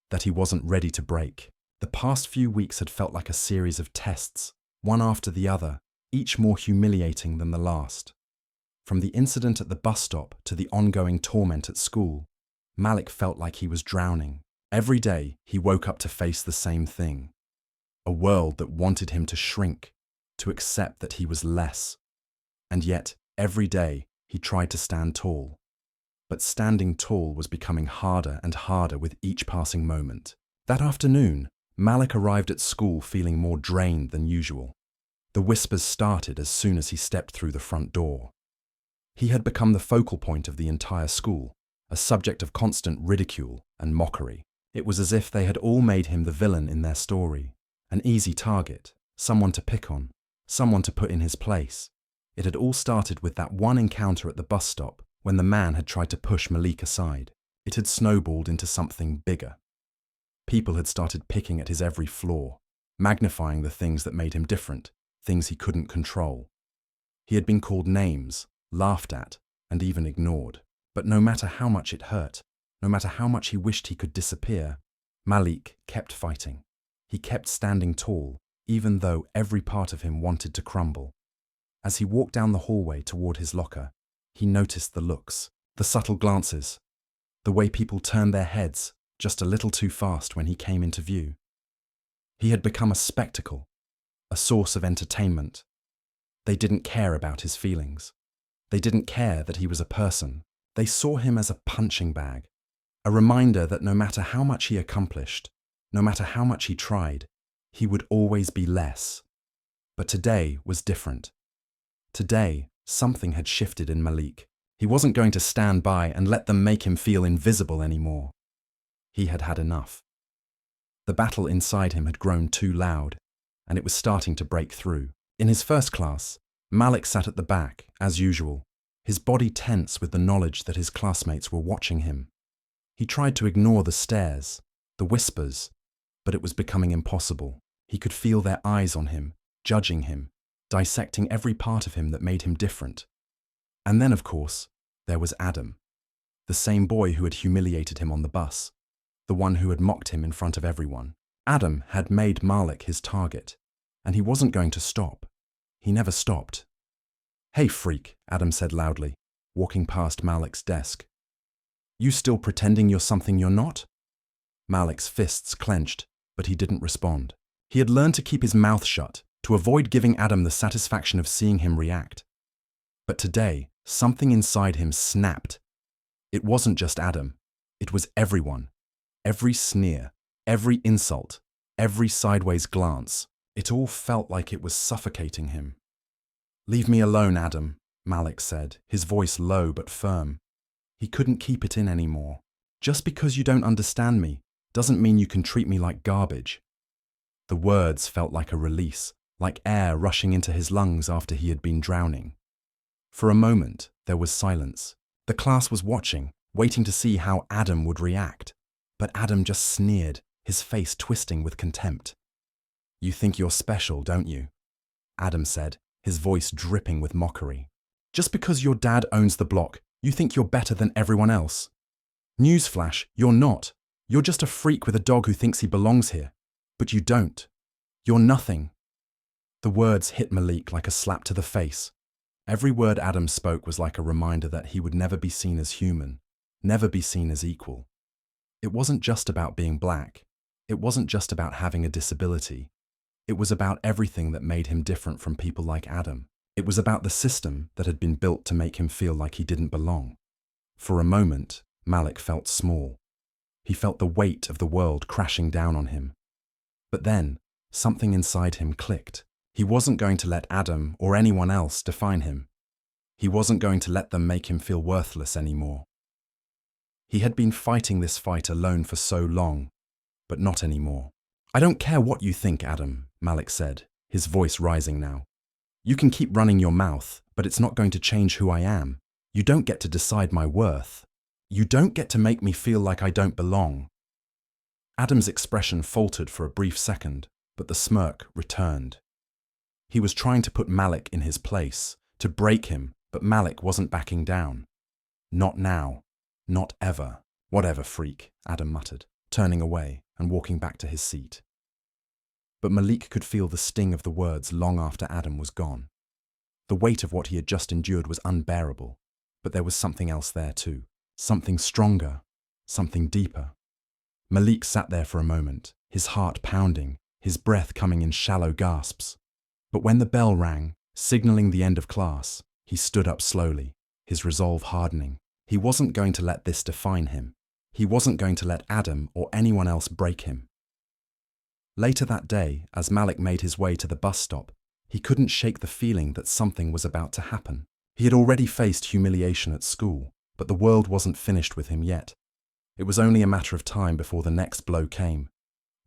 that he wasn't ready to break. The past few weeks had felt like a series of tests, one after the other, each more humiliating than the last. From the incident at the bus stop to the ongoing torment at school, Malik felt like he was drowning. Every day, he woke up to face the same thing. A world that wanted him to shrink, to accept that he was less. And yet, every day, he tried to stand tall. But standing tall was becoming harder and harder with each passing moment. That afternoon, Malik arrived at school feeling more drained than usual. The whispers started as soon as he stepped through the front door. He had become the focal point of the entire school, a subject of constant ridicule and mockery. It was as if they had all made him the villain in their story, an easy target, someone to pick on, someone to put in his place. It had all started with that one encounter at the bus stop when the man had tried to push Malik aside. It had snowballed into something bigger. People had started picking at his every flaw, magnifying the things that made him different, things he couldn't control. He had been called names, laughed at, and even ignored. But no matter how much it hurt, no matter how much he wished he could disappear, Malik kept fighting. He kept standing tall, even though every part of him wanted to crumble. As he walked down the hallway toward his locker, he noticed the looks, the subtle glances, the way people turned their heads just a little too fast when he came into view. He had become a spectacle, a source of entertainment. They didn't care about his feelings. They didn't care that he was a person. They saw him as a punching bag, a reminder that no matter how much he accomplished, no matter how much he tried, he would always be less. But today was different. Today, something had shifted in Malik. He wasn't going to stand by and let them make him feel invisible anymore. He had had enough. The battle inside him had grown too loud, and it was starting to break through. In his first class, Malik sat at the back, as usual, his body tense with the knowledge that his classmates were watching him. He tried to ignore the stares, the whispers, but it was becoming impossible. He could feel their eyes on him, judging him, dissecting every part of him that made him different. And then, of course, there was Adam, the same boy who had humiliated him on the bus, the one who had mocked him in front of everyone. Adam had made Malik his target, and he wasn't going to stop. He never stopped. "Hey, freak," Adam said loudly, walking past Malik's desk. "You still pretending you're something you're not?" Malik's fists clenched, but he didn't respond. He had learned to keep his mouth shut, to avoid giving Adam the satisfaction of seeing him react. But today, something inside him snapped. It wasn't just Adam. It was everyone. Every sneer, every insult, every sideways glance. It all felt like it was suffocating him. "Leave me alone, Adam," Malik said, his voice low but firm. He couldn't keep it in anymore. "Just because you don't understand me doesn't mean you can treat me like garbage." The words felt like a release, like air rushing into his lungs after he had been drowning. For a moment, there was silence. The class was watching, waiting to see how Adam would react. But Adam just sneered, his face twisting with contempt. "You think you're special, don't you?" Adam said, his voice dripping with mockery. "Just because your dad owns the block, you think you're better than everyone else? Newsflash, you're not. You're just a freak with a dog who thinks he belongs here. But you don't. You're nothing." The words hit Malik like a slap to the face. Every word Adam spoke was like a reminder that he would never be seen as human, never be seen as equal. It wasn't just about being black. It wasn't just about having a disability. It was about everything that made him different from people like Adam. It was about the system that had been built to make him feel like he didn't belong. For a moment, Malik felt small. He felt the weight of the world crashing down on him. But then, something inside him clicked. He wasn't going to let Adam or anyone else define him. He wasn't going to let them make him feel worthless anymore. He had been fighting this fight alone for so long, but not anymore. "I don't care what you think, Adam," Malik said, his voice rising now. "You can keep running your mouth, but it's not going to change who I am. You don't get to decide my worth. You don't get to make me feel like I don't belong." Adam's expression faltered for a brief second, but the smirk returned. He was trying to put Malik in his place, to break him, but Malik wasn't backing down. "Not now. Not ever. Whatever, freak," Adam muttered, turning away and walking back to his seat. But Malik could feel the sting of the words long after Adam was gone. The weight of what he had just endured was unbearable, but there was something else there too. Something stronger, something deeper. Malik sat there for a moment, his heart pounding, his breath coming in shallow gasps. But when the bell rang, signaling the end of class, he stood up slowly, his resolve hardening. He wasn't going to let this define him. He wasn't going to let Adam or anyone else break him. Later that day, as Malik made his way to the bus stop, he couldn't shake the feeling that something was about to happen. He had already faced humiliation at school, but the world wasn't finished with him yet. It was only a matter of time before the next blow came.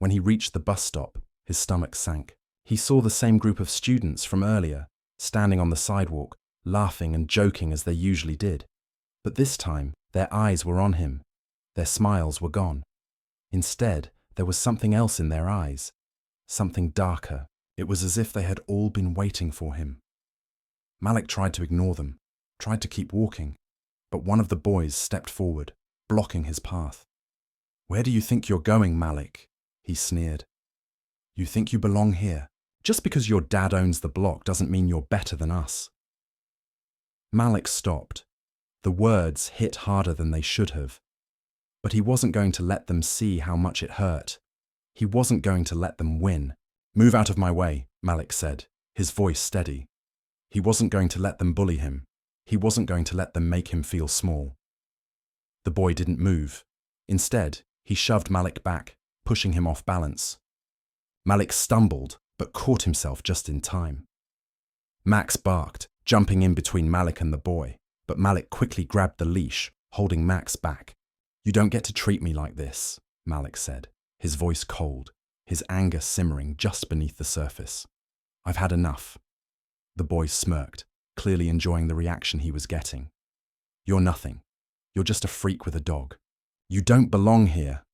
When he reached the bus stop, his stomach sank. He saw the same group of students from earlier, standing on the sidewalk, laughing and joking as they usually did. But this time, their eyes were on him. Their smiles were gone. Instead, there was something else in their eyes, something darker. It was as if they had all been waiting for him. Malik tried to ignore them, tried to keep walking, but one of the boys stepped forward, blocking his path. "Where do you think you're going, Malik?" he sneered. "You think you belong here? Just because your dad owns the block doesn't mean you're better than us." Malik stopped. The words hit harder than they should have. But he wasn't going to let them see how much it hurt. He wasn't going to let them win. "Move out of my way," Malik said, his voice steady. He wasn't going to let them bully him. He wasn't going to let them make him feel small. The boy didn't move. Instead, he shoved Malik back, pushing him off balance. Malik stumbled, but caught himself just in time. Max barked, jumping in between Malik and the boy. but Malik quickly grabbed the leash, holding Max back. "You don't get to treat me like this," Malik said, his voice cold, his anger simmering just beneath the surface. "I've had enough." The boy smirked, clearly enjoying the reaction he was getting. "You're nothing. You're just a freak with a dog. You don't belong here."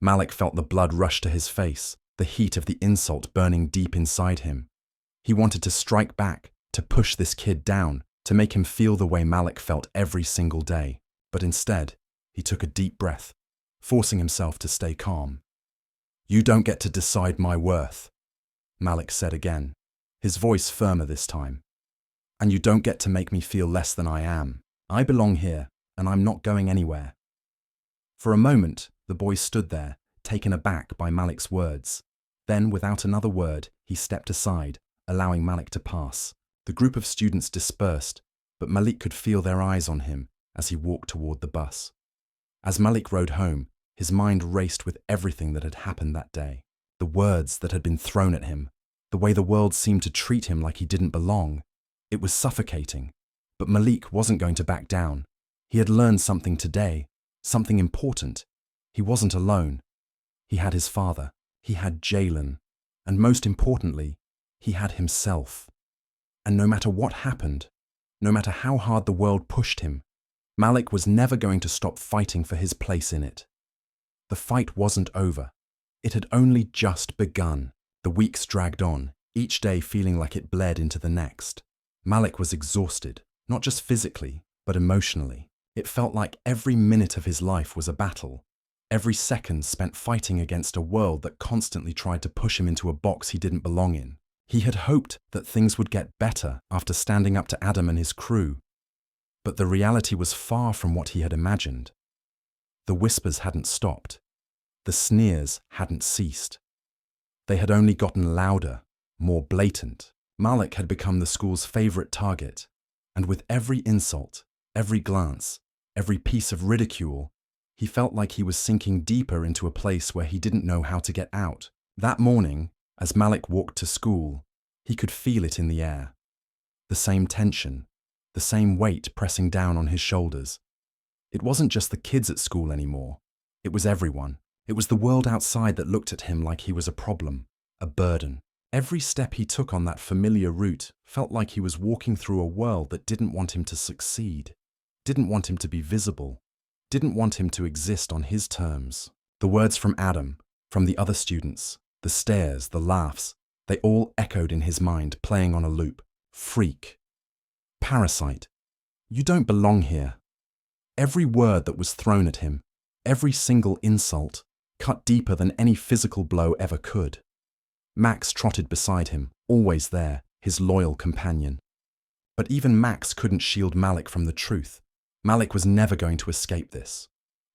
Malik felt the blood rush to his face, the heat of the insult burning deep inside him. He wanted to strike back, to push this kid down, to make him feel the way Malik felt every single day. But instead, he took a deep breath, forcing himself to stay calm. "You don't get to decide my worth," Malik said again, his voice firmer this time. "And you don't get to make me feel less than I am. I belong here, and I'm not going anywhere." For a moment, the boy stood there, taken aback by Malik's words. Then, without another word, he stepped aside, allowing Malik to pass. The group of students dispersed, but Malik could feel their eyes on him as he walked toward the bus. As Malik rode home, his mind raced with everything that had happened that day. The words that had been thrown at him, the way the world seemed to treat him like he didn't belong. It was suffocating. But Malik wasn't going to back down. He had learned something today, something important. He wasn't alone. He had his father. He had Jalen. And most importantly, he had himself. And no matter what happened, no matter how hard the world pushed him, Malik was never going to stop fighting for his place in it. The fight wasn't over. It had only just begun. The weeks dragged on, each day feeling like it bled into the next. Malik was exhausted, not just physically, but emotionally. It felt like every minute of his life was a battle. Every second spent fighting against a world that constantly tried to push him into a box he didn't belong in. He had hoped that things would get better after standing up to Adam and his crew. But the reality was far from what he had imagined. The whispers hadn't stopped. The sneers hadn't ceased. They had only gotten louder, more blatant. Malik had become the school's favorite target, and with every insult, every glance, every piece of ridicule, he felt like he was sinking deeper into a place where he didn't know how to get out. That morning, as Malik walked to school, he could feel it in the air. The same tension, the same weight pressing down on his shoulders. It wasn't just the kids at school anymore. It was everyone. It was the world outside that looked at him like he was a problem, a burden. Every step he took on that familiar route felt like he was walking through a world that didn't want him to succeed, didn't want him to be visible, didn't want him to exist on his terms. The words from Adam, from the other students, the stares, the laughs, they all echoed in his mind, playing on a loop. Freak. Parasite. You don't belong here. Every word that was thrown at him, every single insult, cut deeper than any physical blow ever could. Max trotted beside him, always there, his loyal companion. But even Max couldn't shield Malik from the truth. Malik was never going to escape this.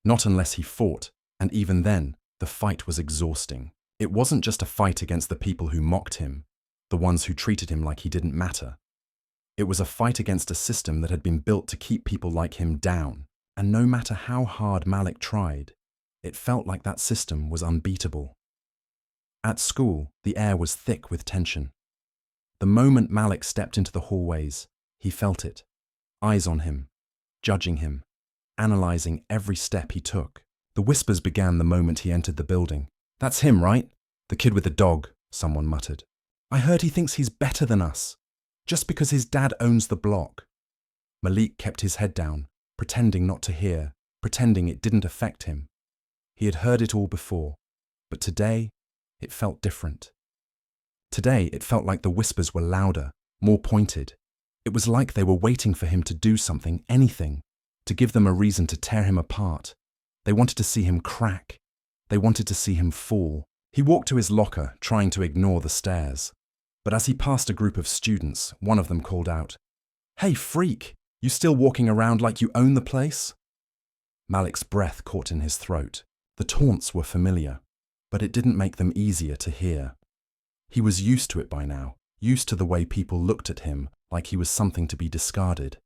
Not unless he fought, and even then, the fight was exhausting. It wasn't just a fight against the people who mocked him, the ones who treated him like he didn't matter. It was a fight against a system that had been built to keep people like him down, and no matter how hard Malik tried, it felt like that system was unbeatable. At school, the air was thick with tension. The moment Malik stepped into the hallways, he felt it. Eyes on him, judging him, analyzing every step he took. The whispers began the moment he entered the building. "That's him, right? The kid with the dog," someone muttered. "I heard he thinks he's better than us, just because his dad owns the block." Malik kept his head down, pretending not to hear, pretending it didn't affect him. He had heard it all before, but today, it felt different. Today, it felt like the whispers were louder, more pointed. It was like they were waiting for him to do something, anything, to give them a reason to tear him apart. They wanted to see him crack. They wanted to see him fall. He walked to his locker, trying to ignore the stares. But as he passed a group of students, one of them called out, "Hey, freak! You still walking around like you own the place?" Malik's breath caught in his throat. The taunts were familiar, but it didn't make them easier to hear. He was used to it by now, used to the way people looked at him like he was something to be discarded.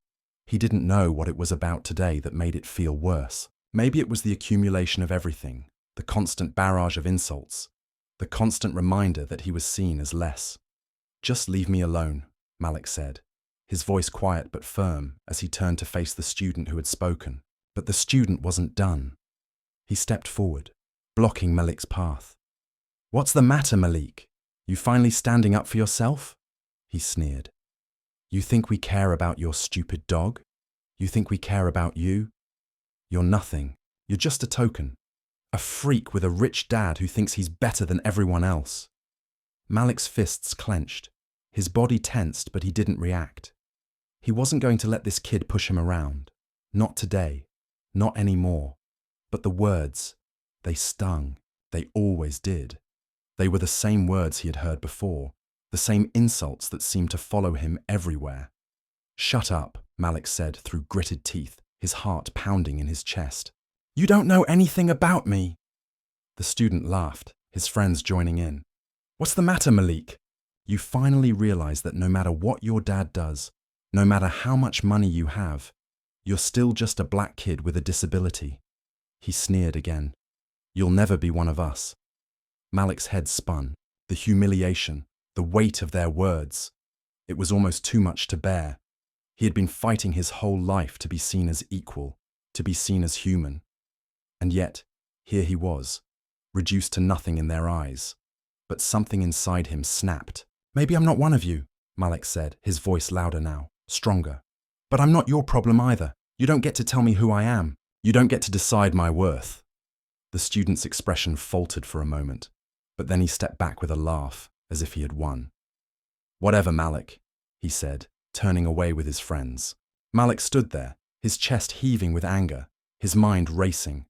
He didn't know what it was about today that made it feel worse. Maybe it was the accumulation of everything, the constant barrage of insults, the constant reminder that he was seen as less. "Just leave me alone," Malik said. his voice quiet but firm as he turned to face the student who had spoken. But the student wasn't done. He stepped forward, blocking Malik's path. "What's the matter, Malik? You finally standing up for yourself?" he sneered. "You think we care about your stupid dog? You think we care about you? You're nothing. You're just a token. A freak with a rich dad who thinks he's better than everyone else." Malik's fists clenched. His body tensed, but he didn't react. He wasn't going to let this kid push him around. Not today. Not anymore. But the words, they stung. They always did. They were the same words he had heard before, the same insults that seemed to follow him everywhere. "Shut up," Malik said through gritted teeth, his heart pounding in his chest. "You don't know anything about me." The student laughed, his friends joining in. "What's the matter, Malik? You finally realize that no matter what your dad does, no matter how much money you have, you're still just a black kid with a disability." He sneered again. "You'll never be one of us." Malik's head spun. The humiliation, the weight of their words. It was almost too much to bear. He had been fighting his whole life to be seen as equal, to be seen as human. And yet, here he was, reduced to nothing in their eyes. But something inside him snapped. "Maybe I'm not one of you," Malik said, his voice louder now, stronger. "But I'm not your problem either. You don't get to tell me who I am. You don't get to decide my worth." The student's expression faltered for a moment, but then he stepped back with a laugh, as if he had won. "Whatever, Malik," he said, turning away with his friends. Malik stood there, his chest heaving with anger, his mind racing.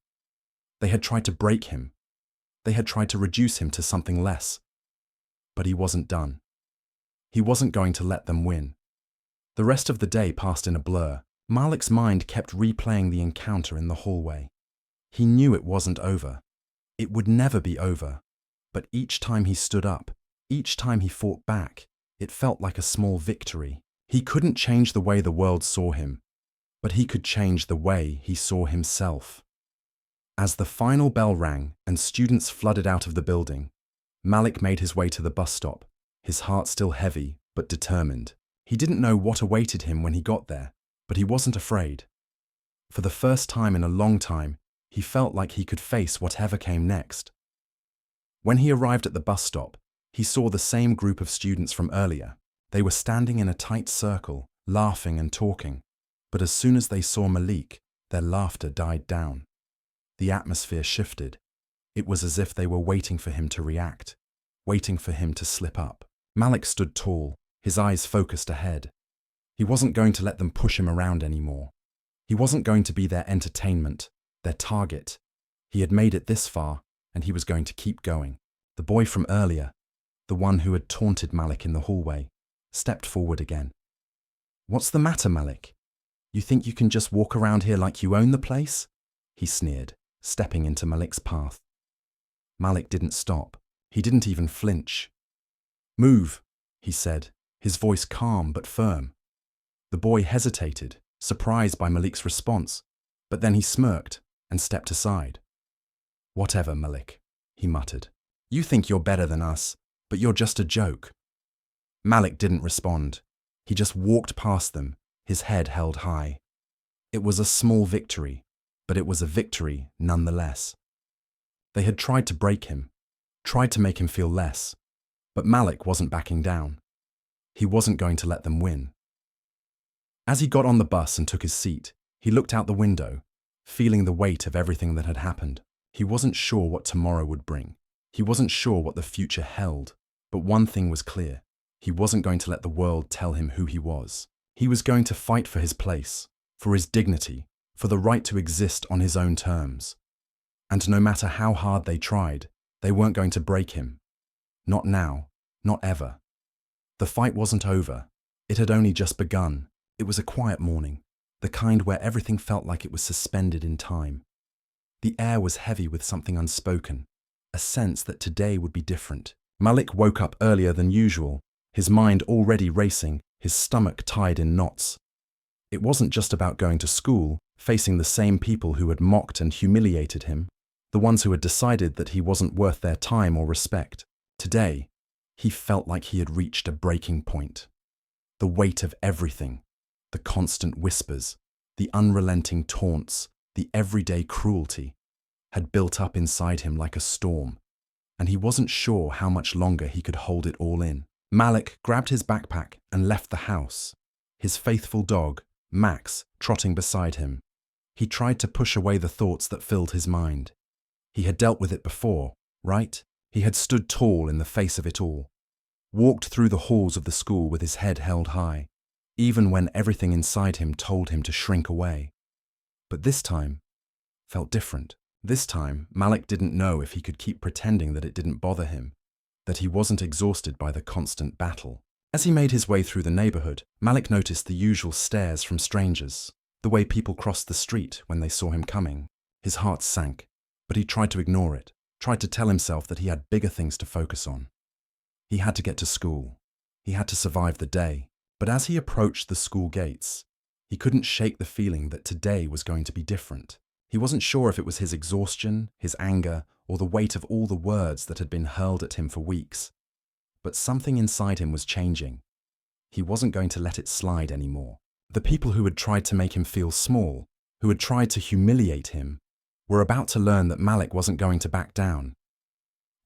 They had tried to break him. They had tried to reduce him to something less. But he wasn't done. He wasn't going to let them win. The rest of the day passed in a blur. Malik's mind kept replaying the encounter in the hallway. He knew it wasn't over. It would never be over. But each time he stood up, each time he fought back, it felt like a small victory. He couldn't change the way the world saw him, but he could change the way he saw himself. As the final bell rang and students flooded out of the building, Malik made his way to the bus stop, his heart still heavy but determined. He didn't know what awaited him when he got there, but he wasn't afraid. For the first time in a long time, he felt like he could face whatever came next. When he arrived at the bus stop, he saw the same group of students from earlier. They were standing in a tight circle, laughing and talking. But as soon as they saw Malik, their laughter died down. The atmosphere shifted. It was as if they were waiting for him to react, waiting for him to slip up. Malik stood tall, his eyes focused ahead. He wasn't going to let them push him around anymore. He wasn't going to be their entertainment, their target. He had made it this far, and he was going to keep going. The boy from earlier, the one who had taunted Malik in the hallway, stepped forward again. "What's the matter, Malik? You think you can just walk around here like you own the place?" he sneered, stepping into Malik's path. Malik didn't stop. He didn't even flinch. "Move," he said, his voice calm but firm. The boy hesitated, surprised by Malik's response, but then he smirked and stepped aside. "Whatever, Malik," he muttered. "You think you're better than us, but you're just a joke." Malik didn't respond. He just walked past them, his head held high. It was a small victory, but it was a victory nonetheless. They had tried to break him, tried to make him feel less, but Malik wasn't backing down. He wasn't going to let them win. As he got on the bus and took his seat, he looked out the window, feeling the weight of everything that had happened. He wasn't sure what tomorrow would bring. He wasn't sure what the future held. But one thing was clear. He wasn't going to let the world tell him who he was. He was going to fight for his place, for his dignity, for the right to exist on his own terms. And no matter how hard they tried, they weren't going to break him. Not now, not ever. The fight wasn't over. It had only just begun. It was a quiet morning, the kind where everything felt like it was suspended in time. The air was heavy with something unspoken, a sense that today would be different. Malik woke up earlier than usual, his mind already racing, his stomach tied in knots. It wasn't just about going to school, facing the same people who had mocked and humiliated him, the ones who had decided that he wasn't worth their time or respect. Today, he felt like he had reached a breaking point. The weight of everything, the constant whispers, the unrelenting taunts, the everyday cruelty, had built up inside him like a storm, and he wasn't sure how much longer he could hold it all in. Malik grabbed his backpack and left the house, his faithful dog, Max, trotting beside him. He tried to push away the thoughts that filled his mind. He had dealt with it before, right? He had stood tall in the face of it all, walked through the halls of the school with his head held high, even when everything inside him told him to shrink away. But this time felt different. This time, Malik didn't know if he could keep pretending that it didn't bother him, that he wasn't exhausted by the constant battle. As he made his way through the neighborhood, Malik noticed the usual stares from strangers, the way people crossed the street when they saw him coming. His heart sank, but he tried to ignore it, tried to tell himself that he had bigger things to focus on. He had to get to school. He had to survive the day. But as he approached the school gates, he couldn't shake the feeling that today was going to be different. He wasn't sure if it was his exhaustion, his anger, or the weight of all the words that had been hurled at him for weeks. But something inside him was changing. He wasn't going to let it slide anymore. The people who had tried to make him feel small, who had tried to humiliate him, were about to learn that Malik wasn't going to back down.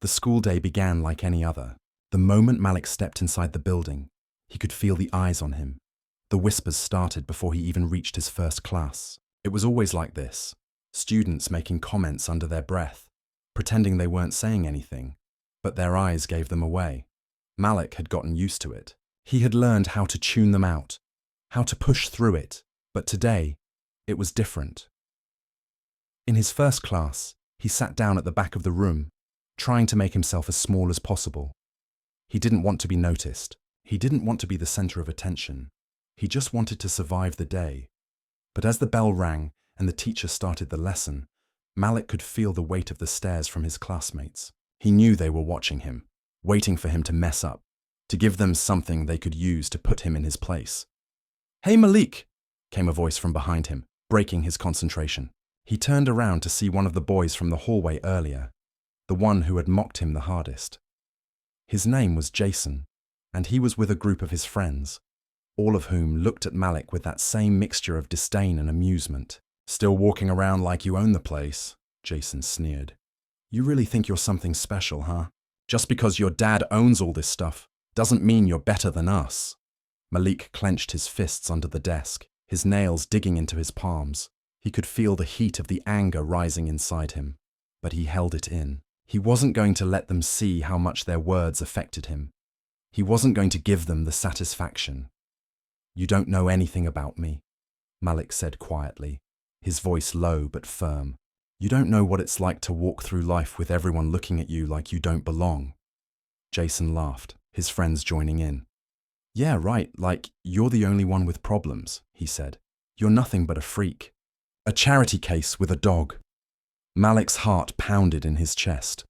The school day began like any other. The moment Malik stepped inside the building, he could feel the eyes on him. The whispers started before he even reached his first class. It was always like this. Students making comments under their breath, pretending they weren't saying anything, but their eyes gave them away. Malik had gotten used to it. He had learned how to tune them out, how to push through it, but today, it was different. In his first class, he sat down at the back of the room, trying to make himself as small as possible. He didn't want to be noticed. He didn't want to be the center of attention. He just wanted to survive the day. But as the bell rang and the teacher started the lesson, Malik could feel the weight of the stares from his classmates. He knew they were watching him, waiting for him to mess up, to give them something they could use to put him in his place. "Hey, Malik!" came a voice from behind him, breaking his concentration. He turned around to see one of the boys from the hallway earlier, the one who had mocked him the hardest. His name was Jason, and he was with a group of his friends, all of whom looked at Malik with that same mixture of disdain and amusement. "Still walking around like you own the place," Jason sneered. "You really think you're something special, huh? Just because your dad owns all this stuff doesn't mean you're better than us." Malik clenched his fists under the desk, his nails digging into his palms. He could feel the heat of the anger rising inside him, but he held it in. He wasn't going to let them see how much their words affected him. He wasn't going to give them the satisfaction. "You don't know anything about me," Malik said quietly, his voice low but firm. "You don't know what it's like to walk through life with everyone looking at you like you don't belong." Jason laughed, his friends joining in. "Yeah, right, like you're the only one with problems," he said. "You're nothing but a freak. A charity case with a dog." Malik's heart pounded in his chest.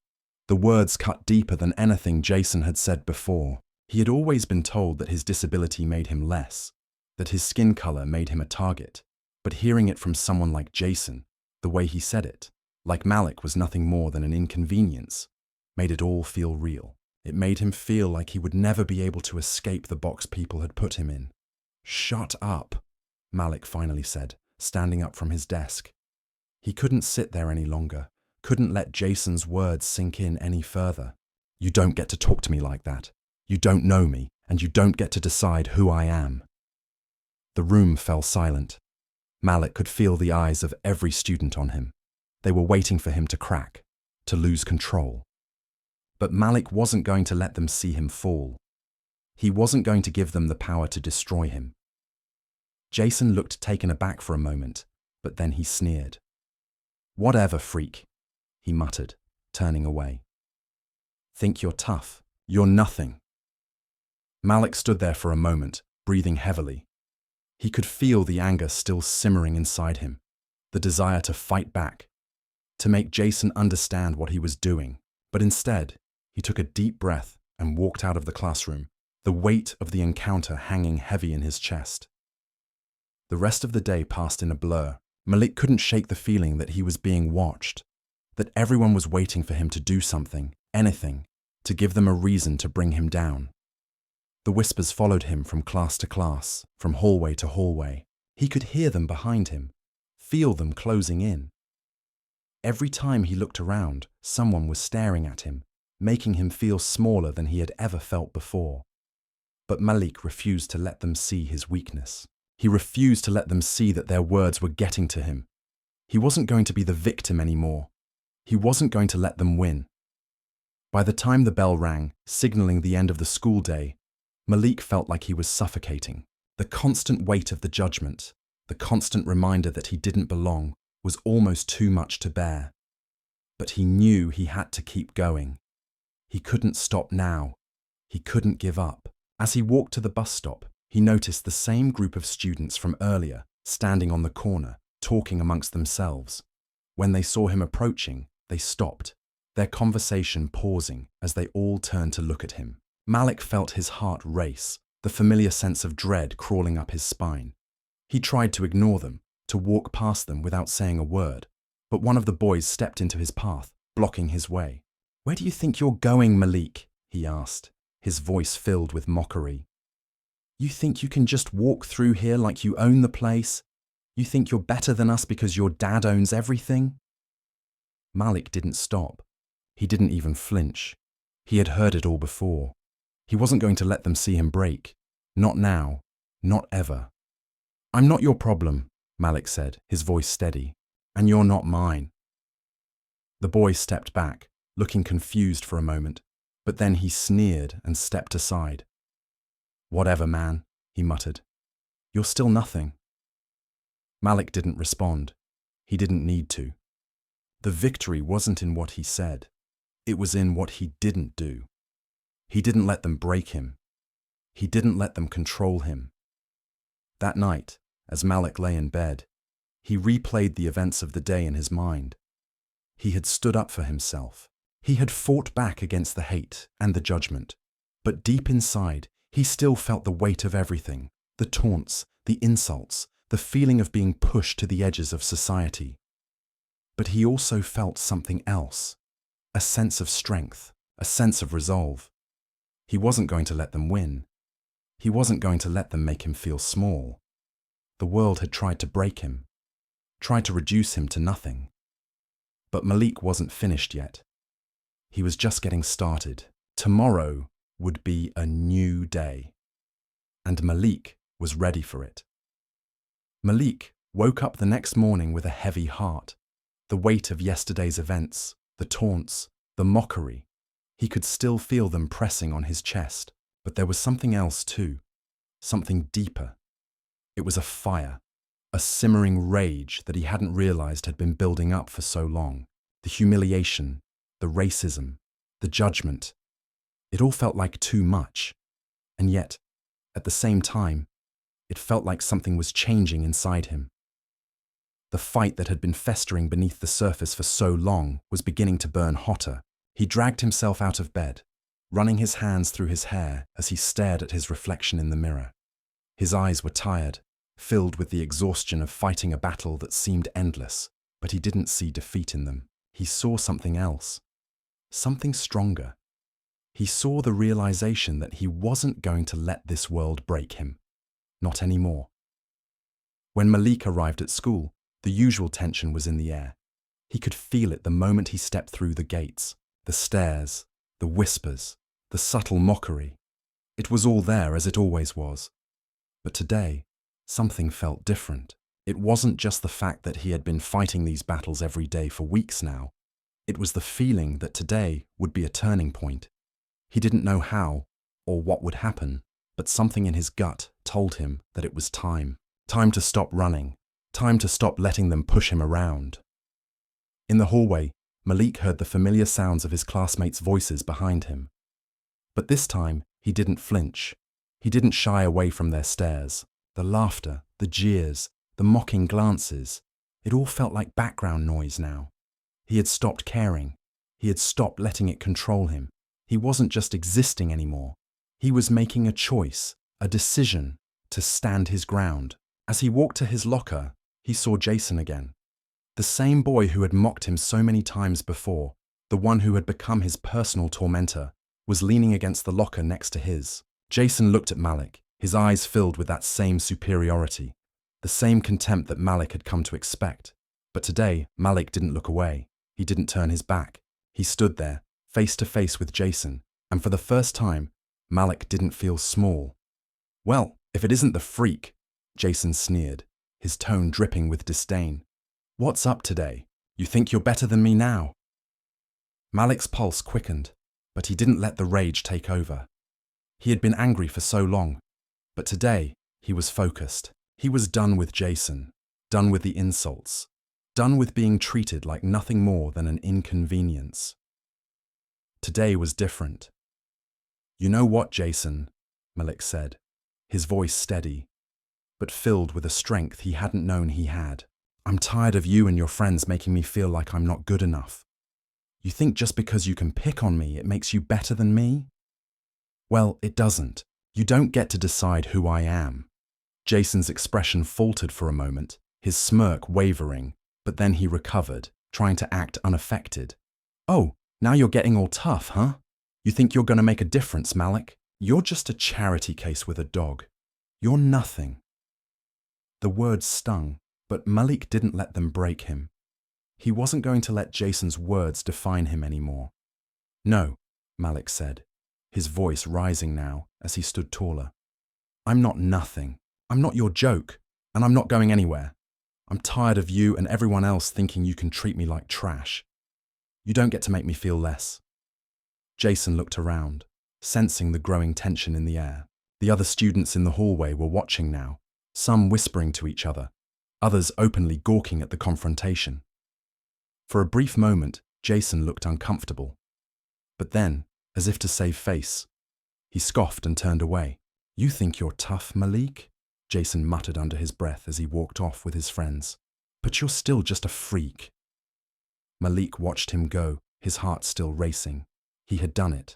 The words cut deeper than anything Jason had said before. He had always been told that his disability made him less, that his skin color made him a target. But hearing it from someone like Jason, the way he said it, like Malik was nothing more than an inconvenience, made it all feel real. It made him feel like he would never be able to escape the box people had put him in. "Shut up," Malik finally said, standing up from his desk. He couldn't sit there any longer, couldn't let Jason's words sink in any further. "You don't get to talk to me like that. You don't know me, and you don't get to decide who I am." The room fell silent. Malik could feel the eyes of every student on him. They were waiting for him to crack, to lose control. But Malik wasn't going to let them see him fall. He wasn't going to give them the power to destroy him. Jason looked taken aback for a moment, but then he sneered. "Whatever, freak," he muttered, turning away. "Think you're tough? You're nothing." Malik stood there for a moment, breathing heavily. He could feel the anger still simmering inside him, the desire to fight back, to make Jason understand what he was doing. But instead, he took a deep breath and walked out of the classroom, the weight of the encounter hanging heavy in his chest. The rest of the day passed in a blur. Malik couldn't shake the feeling that he was being watched, that everyone was waiting for him to do something, anything, to give them a reason to bring him down. The whispers followed him from class to class, from hallway to hallway. He could hear them behind him, feel them closing in. Every time he looked around, someone was staring at him, making him feel smaller than he had ever felt before. But Malik refused to let them see his weakness. He refused to let them see that their words were getting to him. He wasn't going to be the victim anymore. He wasn't going to let them win. By the time the bell rang, signaling the end of the school day, Malik felt like he was suffocating. The constant weight of the judgment, the constant reminder that he didn't belong, was almost too much to bear. But he knew he had to keep going. He couldn't stop now. He couldn't give up. As he walked to the bus stop, he noticed the same group of students from earlier, standing on the corner, talking amongst themselves. When they saw him approaching, they stopped, their conversation pausing as they all turned to look at him. Malik felt his heart race, the familiar sense of dread crawling up his spine. He tried to ignore them, to walk past them without saying a word, but one of the boys stepped into his path, blocking his way. "Where do you think you're going, Malik?" he asked, his voice filled with mockery. "You think you can just walk through here like you own the place? You think you're better than us because your dad owns everything?" Malik didn't stop. He didn't even flinch. He had heard it all before. He wasn't going to let them see him break. Not now. Not ever. "I'm not your problem," Malik said, his voice steady. "And you're not mine." The boy stepped back, looking confused for a moment, but then he sneered and stepped aside. "Whatever, man," he muttered. "You're still nothing." Malik didn't respond. He didn't need to. The victory wasn't in what he said. It was in what he didn't do. He didn't let them break him. He didn't let them control him. That night, as Malik lay in bed, he replayed the events of the day in his mind. He had stood up for himself. He had fought back against the hate and the judgment. But deep inside, he still felt the weight of everything, the taunts, the insults, the feeling of being pushed to the edges of society. But he also felt something else, a sense of strength, a sense of resolve. He wasn't going to let them win. He wasn't going to let them make him feel small. The world had tried to break him, tried to reduce him to nothing. But Malik wasn't finished yet. He was just getting started. Tomorrow would be a new day. And Malik was ready for it. Malik woke up the next morning with a heavy heart. The weight of yesterday's events, the taunts, the mockery. He could still feel them pressing on his chest, but there was something else too, something deeper. It was a fire, a simmering rage that he hadn't realized had been building up for so long. The humiliation, the racism, the judgment. It all felt like too much. And yet, at the same time, it felt like something was changing inside him. The fight that had been festering beneath the surface for so long was beginning to burn hotter. He dragged himself out of bed, running his hands through his hair as he stared at his reflection in the mirror. His eyes were tired, filled with the exhaustion of fighting a battle that seemed endless, but he didn't see defeat in them. He saw something else, something stronger. He saw the realization that he wasn't going to let this world break him. Not anymore. When Malik arrived at school, the usual tension was in the air. He could feel it the moment he stepped through the gates. The stares, the whispers, the subtle mockery. It was all there as it always was. But today, something felt different. It wasn't just the fact that he had been fighting these battles every day for weeks now. It was the feeling that today would be a turning point. He didn't know how or what would happen, but something in his gut told him that it was time. Time to stop running. Time to stop letting them push him around. In the hallway, Malik heard the familiar sounds of his classmates' voices behind him. But this time, he didn't flinch. He didn't shy away from their stares. The laughter, the jeers, the mocking glances. It all felt like background noise now. He had stopped caring. He had stopped letting it control him. He wasn't just existing anymore. He was making a choice, a decision, to stand his ground. As he walked to his locker, he saw Jason again. The same boy who had mocked him so many times before, the one who had become his personal tormentor, was leaning against the locker next to his. Jason looked at Malik, his eyes filled with that same superiority, the same contempt that Malik had come to expect. But today, Malik didn't look away. He didn't turn his back. He stood there, face to face with Jason, and for the first time, Malik didn't feel small. "Well, if it isn't the freak," Jason sneered, his tone dripping with disdain. "What's up today? You think you're better than me now?" Malik's pulse quickened, but he didn't let the rage take over. He had been angry for so long, but today he was focused. He was done with Jason, done with the insults, done with being treated like nothing more than an inconvenience. Today was different. "You know what, Jason?" Malik said, his voice steady, but filled with a strength he hadn't known he had. "I'm tired of you and your friends making me feel like I'm not good enough. You think just because you can pick on me, it makes you better than me? Well, it doesn't. You don't get to decide who I am." Jason's expression faltered for a moment, his smirk wavering, but then he recovered, trying to act unaffected. "Oh, now you're getting all tough, huh? You think you're going to make a difference, Malik? You're just a charity case with a dog. You're nothing." The words stung, but Malik didn't let them break him. He wasn't going to let Jason's words define him anymore. "No," Malik said, his voice rising now as he stood taller. "I'm not nothing. I'm not your joke, and I'm not going anywhere. I'm tired of you and everyone else thinking you can treat me like trash. You don't get to make me feel less." Jason looked around, sensing the growing tension in the air. The other students in the hallway were watching now, some whispering to each other, others openly gawking at the confrontation. For a brief moment, Jason looked uncomfortable. But then, as if to save face, he scoffed and turned away. "You think you're tough, Malik?" Jason muttered under his breath as he walked off with his friends. "But you're still just a freak." Malik watched him go, his heart still racing. He had done it.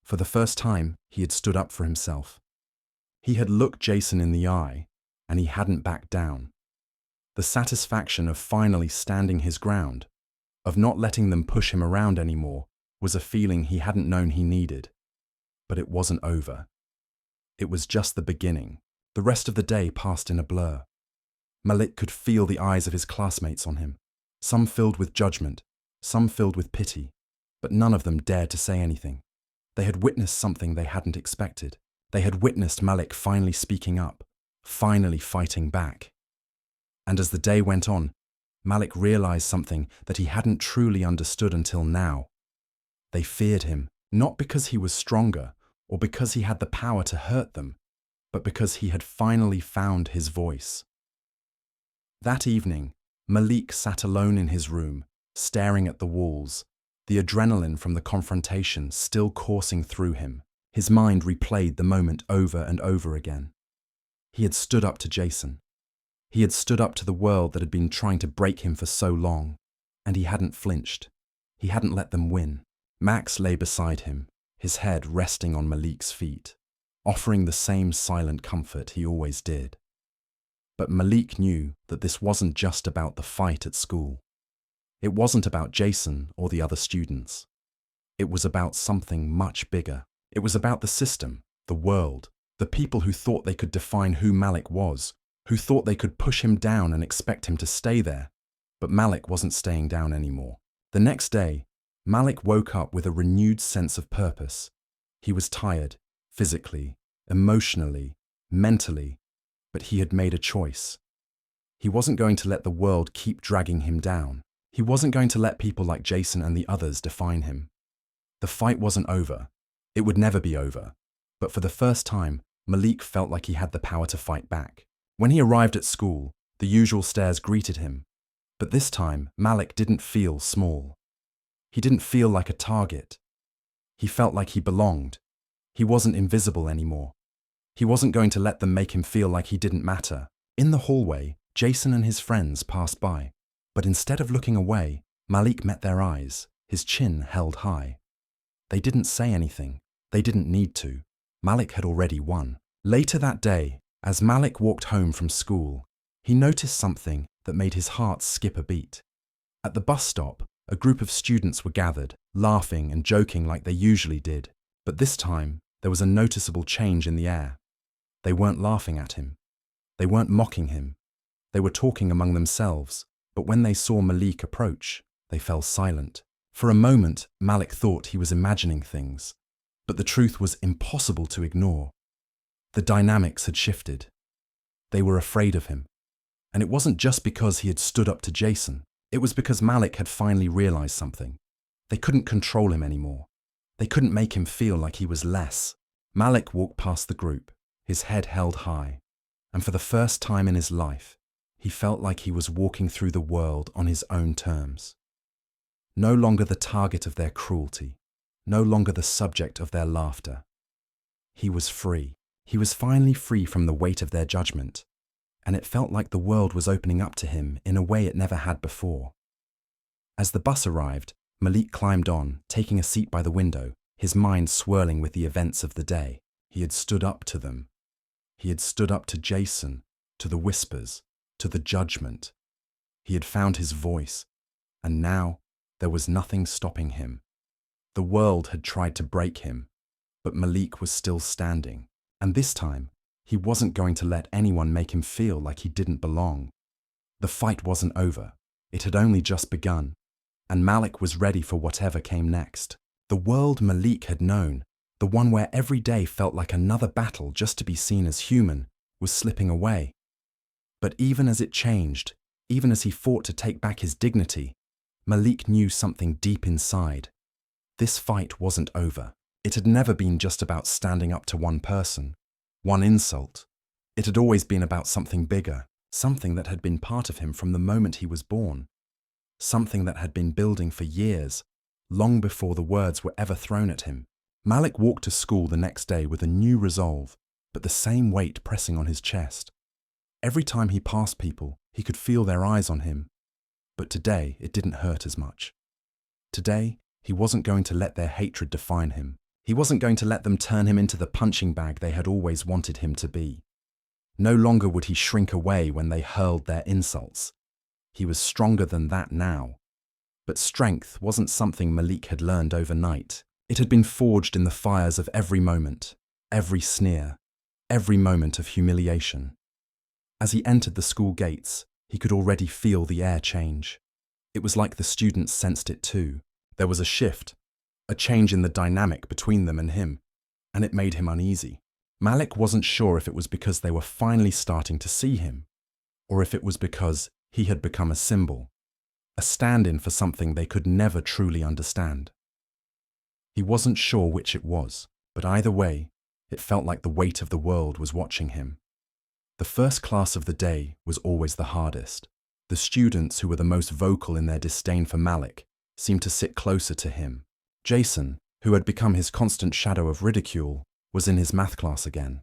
For the first time, he had stood up for himself. He had looked Jason in the eye, and he hadn't backed down. The satisfaction of finally standing his ground, of not letting them push him around anymore, was a feeling he hadn't known he needed. But it wasn't over. It was just the beginning. The rest of the day passed in a blur. Malik could feel the eyes of his classmates on him, some filled with judgment, some filled with pity, but none of them dared to say anything. They had witnessed something they hadn't expected. They had witnessed Malik finally speaking up, finally fighting back. And as the day went on, Malik realized something that he hadn't truly understood until now. They feared him, not because he was stronger or because he had the power to hurt them, but because he had finally found his voice. That evening, Malik sat alone in his room, staring at the walls, the adrenaline from the confrontation still coursing through him. His mind replayed the moment over and over again. He had stood up to Jason. He had stood up to the world that had been trying to break him for so long, and he hadn't flinched. He hadn't let them win. Max lay beside him, his head resting on Malik's feet, offering the same silent comfort he always did. But Malik knew that this wasn't just about the fight at school. It wasn't about Jason or the other students. It was about something much bigger. It was about the system, the world, the people who thought they could define who Malik was, who thought they could push him down and expect him to stay there. But Malik wasn't staying down anymore. The next day, Malik woke up with a renewed sense of purpose. He was tired, physically, emotionally, mentally, but he had made a choice. He wasn't going to let the world keep dragging him down. He wasn't going to let people like Jason and the others define him. The fight wasn't over. It would never be over. But for the first time, Malik felt like he had the power to fight back. When he arrived at school, the usual stares greeted him. But this time, Malik didn't feel small. He didn't feel like a target. He felt like he belonged. He wasn't invisible anymore. He wasn't going to let them make him feel like he didn't matter. In the hallway, Jason and his friends passed by. But instead of looking away, Malik met their eyes, his chin held high. They didn't say anything. They didn't need to. Malik had already won. Later that day, as Malik walked home from school, he noticed something that made his heart skip a beat. At the bus stop, a group of students were gathered, laughing and joking like they usually did. But this time, There was a noticeable change in the air. They weren't laughing at him. They weren't mocking him. They were talking among themselves, but when they saw Malik approach, they fell silent. For a moment, Malik thought he was imagining things, but the truth was impossible to ignore. The dynamics had shifted. They were afraid of him. And it wasn't just because he had stood up to Jason. It was because Malik had finally realized something. They couldn't control him anymore. They couldn't make him feel like he was less. Malik walked past the group, his head held high, and for the first time in his life, he felt like he was walking through the world on his own terms. No longer the target of their cruelty, no longer the subject of their laughter. He was free. He was finally free from the weight of their judgment, and it felt like the world was opening up to him in a way it never had before. As the bus arrived, Malik climbed on, taking a seat by the window, his mind swirling with the events of the day. He had stood up to them. He had stood up to Jason, to the whispers, to the judgment. He had found his voice, and now there was nothing stopping him. The world had tried to break him, but Malik was still standing, and this time, he wasn't going to let anyone make him feel like he didn't belong. The fight wasn't over. It had only just begun, and Malik was ready for whatever came next. The world Malik had known, the one where every day felt like another battle just to be seen as human, was slipping away. But even as it changed, even as he fought to take back his dignity, Malik knew something deep inside. This fight wasn't over. It had never been just about standing up to one person, one insult. It had always been about something bigger, something that had been part of him from the moment he was born, something that had been building for years, long before the words were ever thrown at him. Malik walked to school the next day with a new resolve, but the same weight pressing on his chest. Every time he passed people, he could feel their eyes on him, but today it didn't hurt as much. Today, he wasn't going to let their hatred define him. He wasn't going to let them turn him into the punching bag they had always wanted him to be. No longer would he shrink away when they hurled their insults. He was stronger than that now. But strength wasn't something Malik had learned overnight. It had been forged in the fires of every moment, every sneer, every moment of humiliation. As he entered the school gates, he could already feel the air change. It was like the students sensed it too. There was a shift, a change in the dynamic between them and him, and it made him uneasy. Malik wasn't sure if it was because they were finally starting to see him, or if it was because he had become a symbol, a stand-in for something they could never truly understand. He wasn't sure which it was, but either way, it felt like the weight of the world was watching him. The first class of the day was always the hardest. The students who were the most vocal in their disdain for Malik seemed to sit closer to him. Jason, who had become his constant shadow of ridicule, was in his math class again.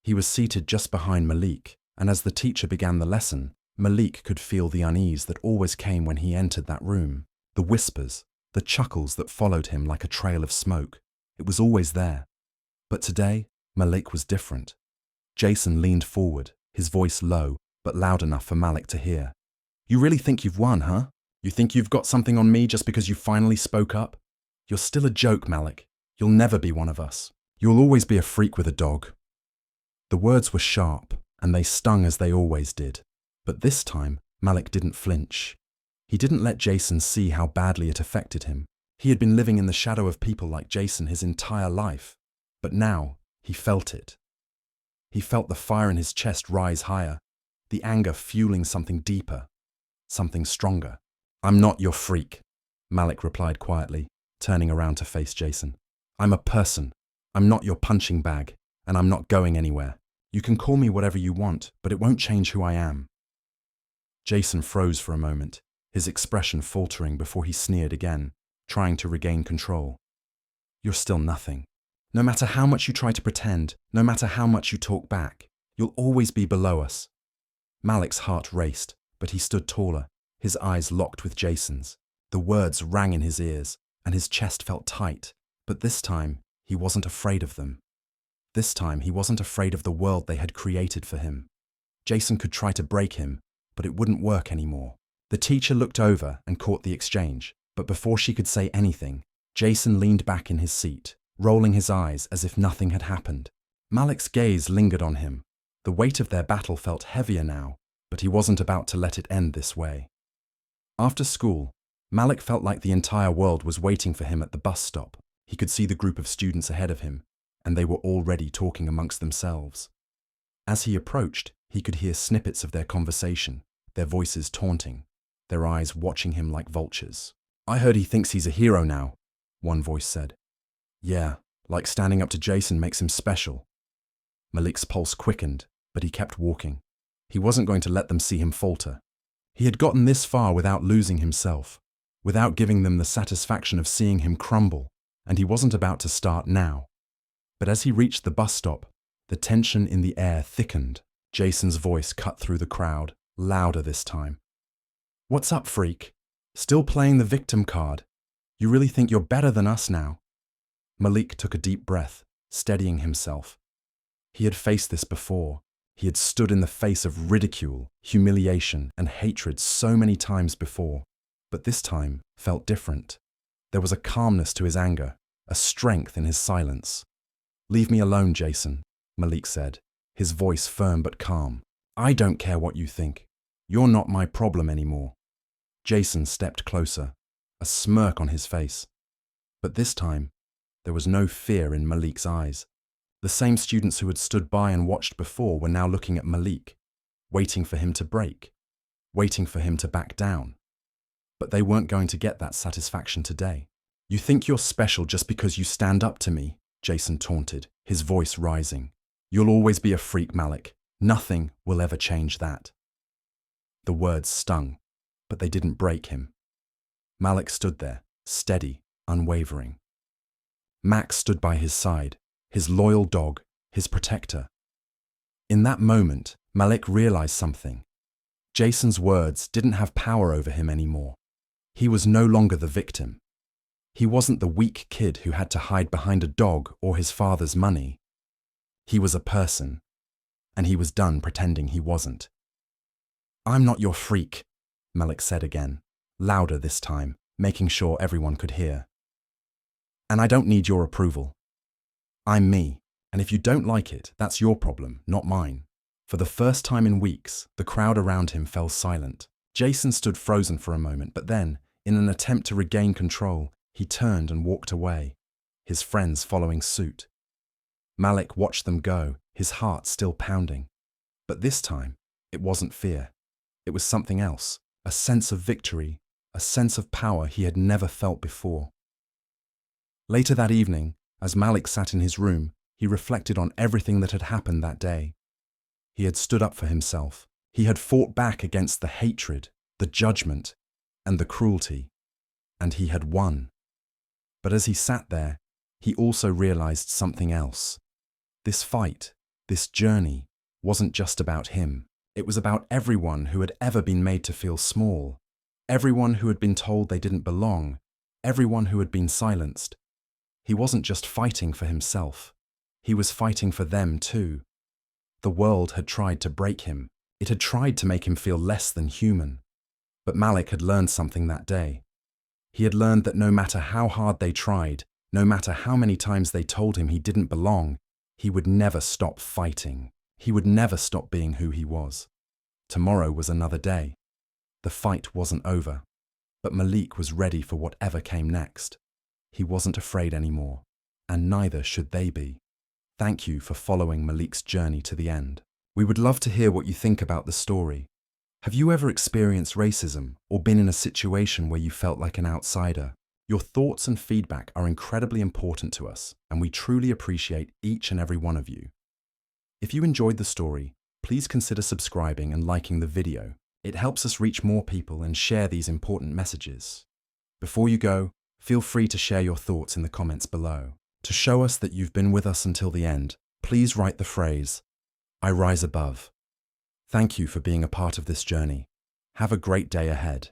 He was seated just behind Malik, and as the teacher began the lesson, Malik could feel the unease that always came when he entered that room. The whispers, the chuckles that followed him like a trail of smoke. It was always there. But today, Malik was different. Jason leaned forward, his voice low, but loud enough for Malik to hear. "You really think you've won, huh? You think you've got something on me just because you finally spoke up? You're still a joke, Malik. You'll never be one of us. You'll always be a freak with a dog." The words were sharp, and they stung as they always did. But this time, Malik didn't flinch. He didn't let Jason see how badly it affected him. He had been living in the shadow of people like Jason his entire life, but now he felt it. He felt the fire in his chest rise higher, the anger fueling something deeper, something stronger. "I'm not your freak," Malik replied quietly, turning around to face Jason. "I'm a person. I'm not your punching bag, and I'm not going anywhere. You can call me whatever you want, but it won't change who I am." Jason froze for a moment, his expression faltering before he sneered again, trying to regain control. "You're still nothing. No matter how much you try to pretend, no matter how much you talk back, you'll always be below us." Malik's heart raced, but he stood taller, his eyes locked with Jason's. The words rang in his ears, and his chest felt tight, but this time, he wasn't afraid of them. This time, he wasn't afraid of the world they had created for him. Jason could try to break him, but it wouldn't work anymore. The teacher looked over and caught the exchange, but before she could say anything, Jason leaned back in his seat, rolling his eyes as if nothing had happened. Malik's gaze lingered on him. The weight of their battle felt heavier now, but he wasn't about to let it end this way. After school, Malik felt like the entire world was waiting for him at the bus stop. He could see the group of students ahead of him, and they were already talking amongst themselves. As he approached, he could hear snippets of their conversation, their voices taunting, their eyes watching him like vultures. "I heard he thinks he's a hero now," one voice said. "Yeah, like standing up to Jason makes him special." Malik's pulse quickened, but he kept walking. He wasn't going to let them see him falter. He had gotten this far without losing himself, without giving them the satisfaction of seeing him crumble, and he wasn't about to start now. But as he reached the bus stop, the tension in the air thickened. Jason's voice cut through the crowd, louder this time. "What's up, freak? Still playing the victim card? You really think you're better than us now?" Malik took a deep breath, steadying himself. He had faced this before. He had stood in the face of ridicule, humiliation, and hatred so many times before, but this time felt different. There was a calmness to his anger, a strength in his silence. "Leave me alone, Jason," Malik said, his voice firm but calm. "I don't care what you think. You're not my problem anymore." Jason stepped closer, a smirk on his face. But this time, there was no fear in Malik's eyes. The same students who had stood by and watched before were now looking at Malik, waiting for him to break, waiting for him to back down. But they weren't going to get that satisfaction today. "You think you're special just because you stand up to me," Jason taunted, his voice rising. "You'll always be a freak, Malik. Nothing will ever change that." The words stung, but they didn't break him. Malik stood there, steady, unwavering. Max stood by his side, his loyal dog, his protector. In that moment, Malik realized something. Jason's words didn't have power over him anymore. He was no longer the victim. He wasn't the weak kid who had to hide behind a dog or his father's money. He was a person, and he was done pretending he wasn't. "I'm not your freak," Malik said again, louder this time, making sure everyone could hear. "And I don't need your approval. I'm me, and if you don't like it, that's your problem, not mine." For the first time in weeks, the crowd around him fell silent. Jason stood frozen for a moment, but then, in an attempt to regain control, he turned and walked away, his friends following suit. Malik watched them go, his heart still pounding. But this time, it wasn't fear. It was something else, a sense of victory, a sense of power he had never felt before. Later that evening, as Malik sat in his room, he reflected on everything that had happened that day. He had stood up for himself. He had fought back against the hatred, the judgment, and the cruelty, and he had won. But as he sat there, he also realized something else. This fight, this journey, wasn't just about him. It was about everyone who had ever been made to feel small, everyone who had been told they didn't belong, everyone who had been silenced. He wasn't just fighting for himself. He was fighting for them too. The world had tried to break him. It had tried to make him feel less than human. But Malik had learned something that day. He had learned that no matter how hard they tried, no matter how many times they told him he didn't belong, he would never stop fighting. He would never stop being who he was. Tomorrow was another day. The fight wasn't over. But Malik was ready for whatever came next. He wasn't afraid anymore, and neither should they be. Thank you for following Malik's journey to the end. We would love to hear what you think about the story. Have you ever experienced racism or been in a situation where you felt like an outsider? Your thoughts and feedback are incredibly important to us, and we truly appreciate each and every one of you. If you enjoyed the story, please consider subscribing and liking the video. It helps us reach more people and share these important messages. Before you go, feel free to share your thoughts in the comments below. To show us that you've been with us until the end, please write the phrase, "I rise above." Thank you for being a part of this journey. Have a great day ahead.